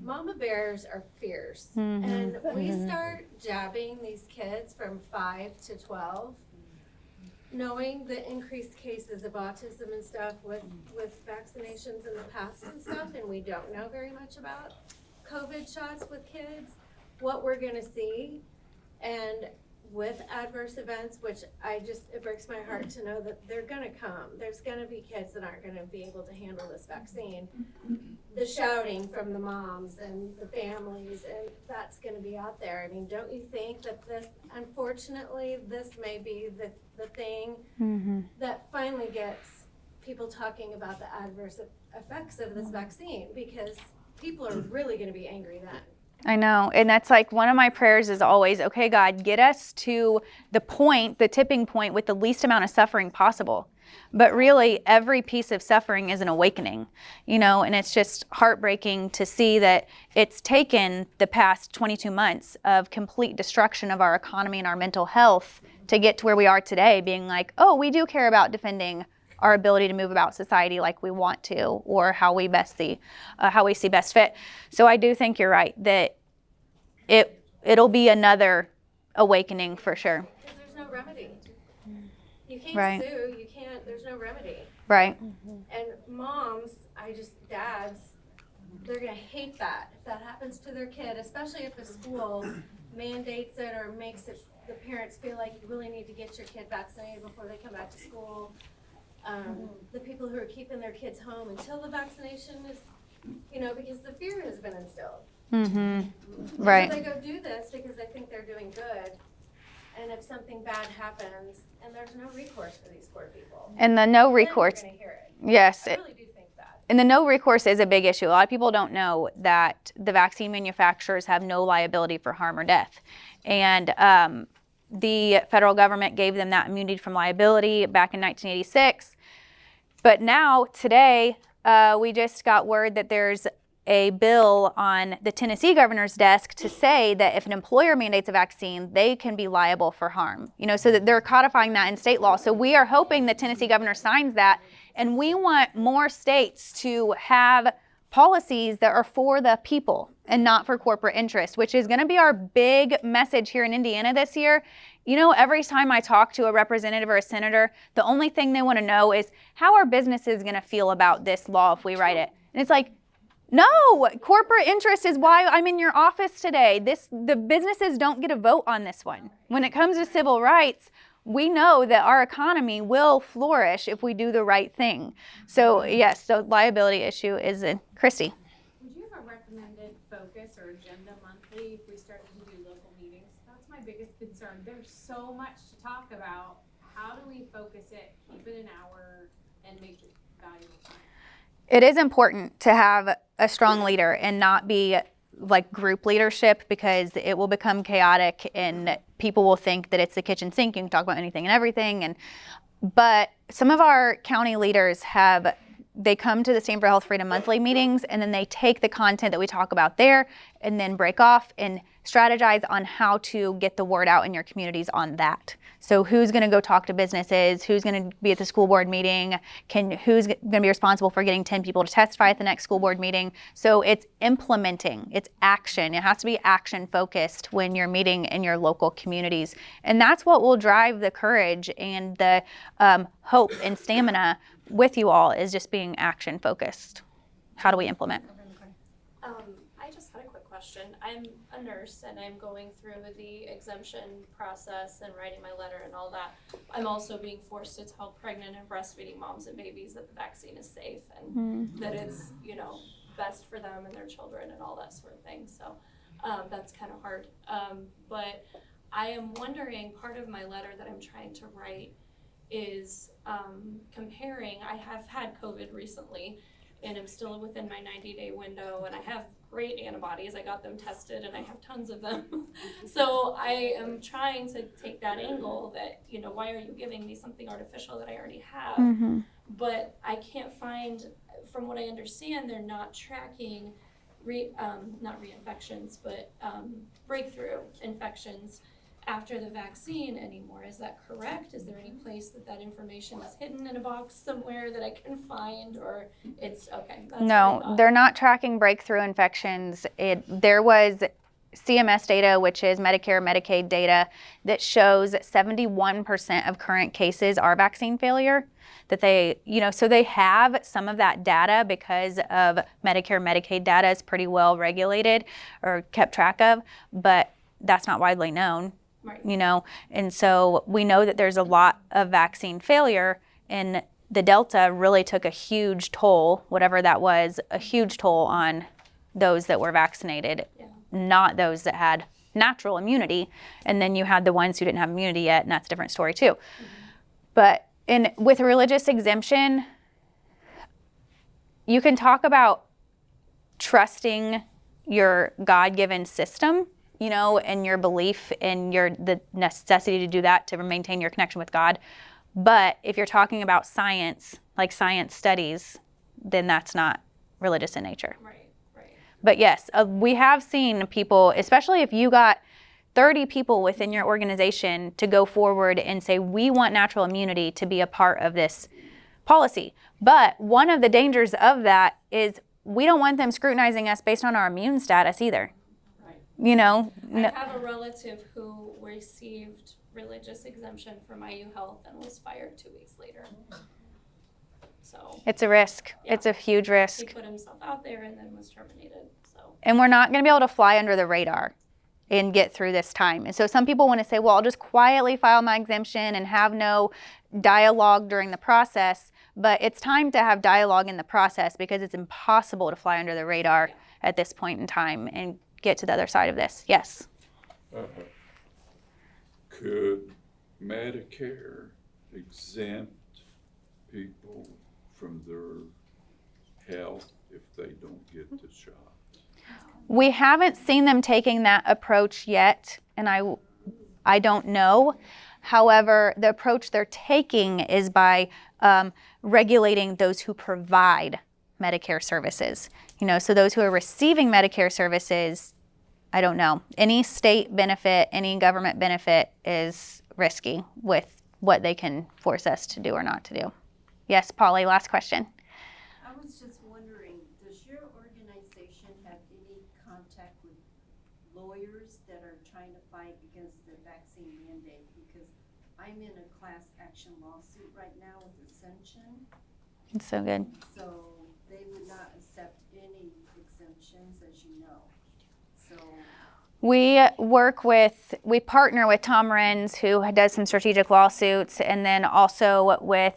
H: mama bears are fierce. And we start jabbing these kids from 5 to 12, knowing the increased cases of autism and stuff with vaccinations in the past and stuff, and we don't know very much about COVID shots with kids, what we're gonna see, and with adverse events, which it breaks my heart to know that they're gonna come. There's gonna be kids that aren't gonna be able to handle this vaccine. The shouting from the moms and the families, and that's gonna be out there. I mean, don't you think that this, unfortunately, this may be the thing that finally gets people talking about the adverse effects of this vaccine, because people are really gonna be angry then.
C: I know, and that's like one of my prayers is always, okay, God, get us to the tipping point with the least amount of suffering possible. But really, every piece of suffering is an awakening, you know, and it's just heartbreaking to see that it's taken the past 22 months of complete destruction of our economy and our mental health to get to where we are today, being like, oh, we do care about defending our ability to move about society like we want to, or how we see best fit. So I do think you're right that it'll be another awakening for sure.
H: Because there's no remedy. You can't
C: Right.
H: sue, there's no remedy.
C: Right.
H: And moms, dads, they're gonna hate that if that happens to their kid, especially if the school mandates it or makes it, the parents feel like you really need to get your kid vaccinated before they come back to school. The people who are keeping their kids home until the vaccination is, because the fear has been instilled.
C: Right.
H: So they go do this because they think they're doing good. And if something bad happens, and there's no recourse for these poor people.
C: And the no recourse.
H: Then you're gonna hear it.
C: Yes.
H: I really do think that.
C: And the no recourse is a big issue. A lot of people don't know that the vaccine manufacturers have no liability for harm or death. And the federal government gave them that immunity from liability back in 1986. But now, today, we just got word that there's a bill on the Tennessee governor's desk to say that if an employer mandates a vaccine, they can be liable for harm. So that they're codifying that in state law. So we are hoping the Tennessee governor signs that, and we want more states to have policies that are for the people and not for corporate interest, which is going to be our big message here in Indiana this year. Every time I talk to a representative or a senator, the only thing they want to know is how are businesses going to feel about this law if we write it? And it's like, no, corporate interest is why I'm in your office today. The businesses don't get a vote on this one. When it comes to civil rights, we know that our economy will flourish if we do the right thing. So yes, the liability issue is in. Christy.
E: Would you have a recommended focus or agenda monthly if we started to do local meetings? That's my biggest concern. There's so much to talk about. How do we focus it, keep it an hour,
I: and make it valuable time.
C: It is important to have a strong leader and not be like group leadership, because it will become chaotic and people will think that it's the kitchen sink. You can talk about anything and everything. But some of our county leaders they come to the Stand for Health Freedom monthly meetings, and then they take the content that we talk about there and then break off and strategize on how to get the word out in your communities on that. So who's going to go talk to businesses, who's going to be at the school board meeting, who's going to be responsible for getting 10 people to testify at the next school board meeting. So it's implementing, it's action. It has to be action focused when you're meeting in your local communities. And that's what will drive the courage and the hope and stamina with you all, is just being action focused. How do we implement?
J: I just had a quick question. I'm a nurse and I'm going through the exemption process and writing my letter and all that. I'm also being forced to tell pregnant and breastfeeding moms and babies that the vaccine is safe and that it's, best for them and their children and all that sort of thing. So that's kind of hard. But I am wondering, part of my letter that I'm trying to write is comparing. I have had COVID recently and I'm still within my 90-day window, and I have great antibodies. I got them tested and I have tons of them. So I am trying to take that angle that, why are you giving me something artificial that I already have? But I can't find, from what I understand, they're not tracking not reinfections, but breakthrough infections after the vaccine anymore. Is that correct? Is there any place that information is hidden in a box somewhere that I can find, or it's okay?
C: No, they're not tracking breakthrough infections. There was CMS data, which is Medicare, Medicaid data, that shows 71% of current cases are vaccine failure. That so they have some of that data because of Medicare, Medicaid data is pretty well regulated or kept track of, but that's not widely known. Right. And so we know that there's a lot of vaccine failure, and the Delta really took a huge toll, whatever that was, a huge toll on those that were vaccinated, not those that had natural immunity. And then you had the ones who didn't have immunity yet, and that's a different story too. But with a religious exemption, you can talk about trusting your God-given system, and your belief and the necessity to do that to maintain your connection with God. But if you're talking about science, like science studies, then that's not religious in nature. Right. But yes, we have seen people, especially if you got 30 people within your organization to go forward and say, we want natural immunity to be a part of this policy. But one of the dangers of that is we don't want them scrutinizing us based on our immune status either.
J: I have a relative who received religious exemption from IU Health and was fired 2 weeks later. So
C: it's a risk. Yeah. It's a huge risk.
J: He put himself out there and then was terminated.
C: And we're not going to be able to fly under the radar and get through this time. And so some people want to say, well, I'll just quietly file my exemption and have no dialogue during the process. But it's time to have dialogue in the process, because it's impossible to fly under the radar at this point in time and get to the other side of this. Yes?
K: Could Medicare exempt people from their health if they don't get the shot?
C: We haven't seen them taking that approach yet, and I don't know. However, the approach they're taking is by regulating those who provide Medicare services. So those who are receiving Medicare services, I don't know. Any state benefit, any government benefit is risky with what they can force us to do or not to do. Yes, Polly, last question.
L: I was just wondering, does your organization have any contact with lawyers that are trying to fight against the vaccine mandate? Because I'm in a class action lawsuit right now with Ascension.
C: It's so good.
L: So they would not accept any exemptions, as you know. So
C: we partner with Tom Renz, who does some strategic lawsuits, and then also with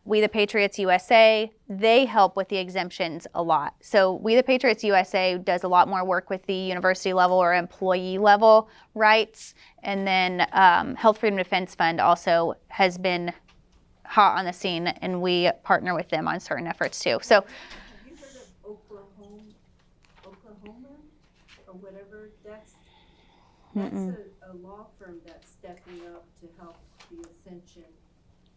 C: We the Patriots USA. They help with the exemptions a lot. So We the Patriots USA does a lot more work with the university level or employee level rights. And then Health Freedom Defense Fund also has been hot on the scene, and we partner with them on certain efforts too. So
L: Have you heard of Oklahoma or whatever? That's a law firm that's stepping up to help the Ascension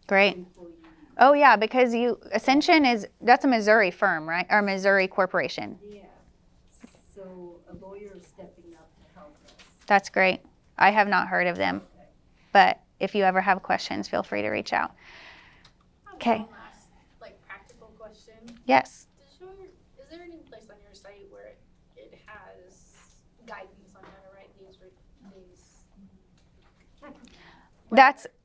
C: great.
L: employees.
C: Oh yeah, because Ascension that's a Missouri firm, right? Or Missouri corporation.
L: Yeah. So a lawyer is stepping up to help us.
C: That's great. I have not heard of them, but if you ever have questions, feel free to reach out. Okay.
J: One last, practical question.
C: Yes.
J: Is there any place on your site where it has guidance on how to write these?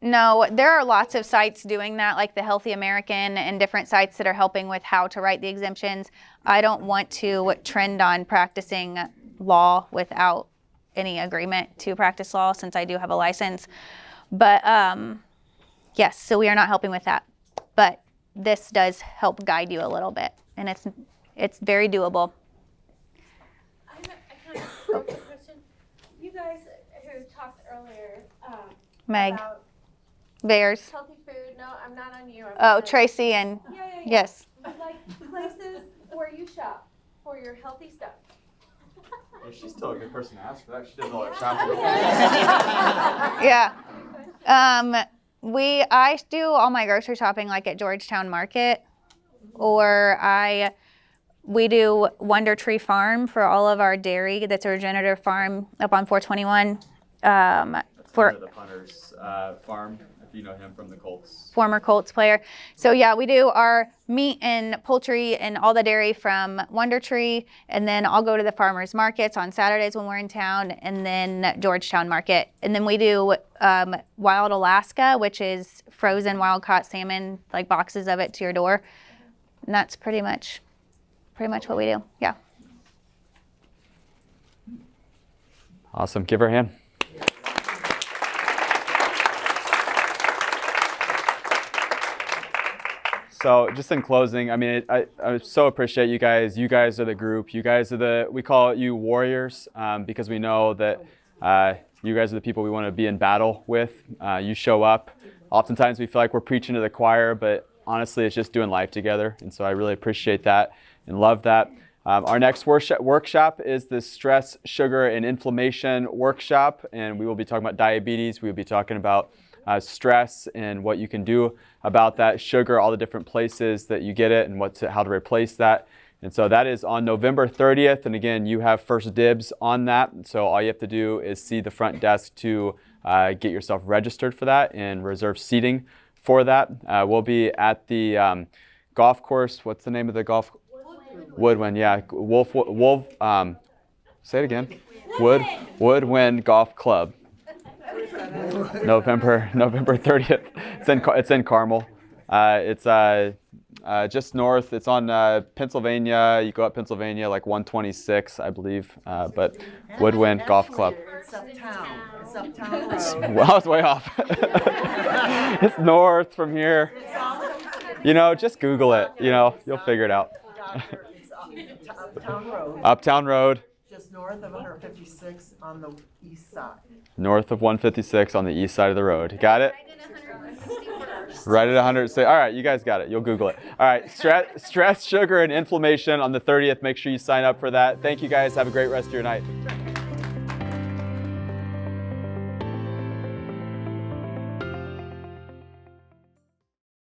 C: No, there are lots of sites doing that, like the Healthy American and different sites that are helping with how to write the exemptions. I don't want to trend on practicing law without any agreement to practice law, since I do have a license. But yes, so we are not helping with that. But this does help guide you a little bit, and it's very doable.
J: I kind of broke the question. You guys who talked earlier
C: Meg,
J: about
C: Bears.
J: healthy food. No, I'm not on you.
C: Oh, Tracy and
J: Yeah.
C: yes.
J: Places where you shop for your healthy stuff.
A: Well, she's still a good person to ask for that. She does all our shopping.
C: Yeah. I do all my grocery shopping at Georgetown Market, or we do Wonder Tree Farm for all of our dairy. That's a regenerative farm up on 421. For
A: the Punter's farm, if you know him from the Colts.
C: Former Colts player. So yeah, we do our meat and poultry and all the dairy from Wonder Tree, and then I'll go to the farmers markets on Saturdays when we're in town, and then Georgetown Market, and then we do Wild Alaska, which is frozen wild caught salmon, boxes of it to your door, and that's pretty much what we do. Yeah.
A: Awesome. Give her a hand. So just in closing, I mean, I so appreciate you guys. You guys are the group. You guys are we call you warriors because we know that you guys are the people we want to be in battle with. You show up. Oftentimes we feel like we're preaching to the choir, but honestly, it's just doing life together. And so I really appreciate that and love that. Our next workshop is the Stress, Sugar, and Inflammation workshop, and we will be talking about diabetes. We will be talking about stress and what you can do about that, sugar, all the different places that you get it, and how to replace that. And so that is on November 30th. And again, you have first dibs on that. So all you have to do is see the front desk to get yourself registered for that and reserve seating for that. We'll be at the golf course. What's the name of the golf? Woodwind. Yeah. Say it again. Woodwind Golf Club. November 30th. It's in Carmel. It's just north. It's on Pennsylvania. You go up Pennsylvania, 126, I believe. But Woodwind Golf Club.
I: It's uptown. It's uptown road.
A: Well, it's way off. It's north from here. Just Google it. You'll figure it out.
I: It's Uptown Road.
A: Uptown Road.
I: Just north of 156 on the east side.
A: North of 156 on the east side of the road. Got it? Right at 160. All right, you guys got it. You'll Google it. All right, stress, sugar, and inflammation on the 30th. Make sure you sign up for that. Thank you guys. Have a great rest of your night.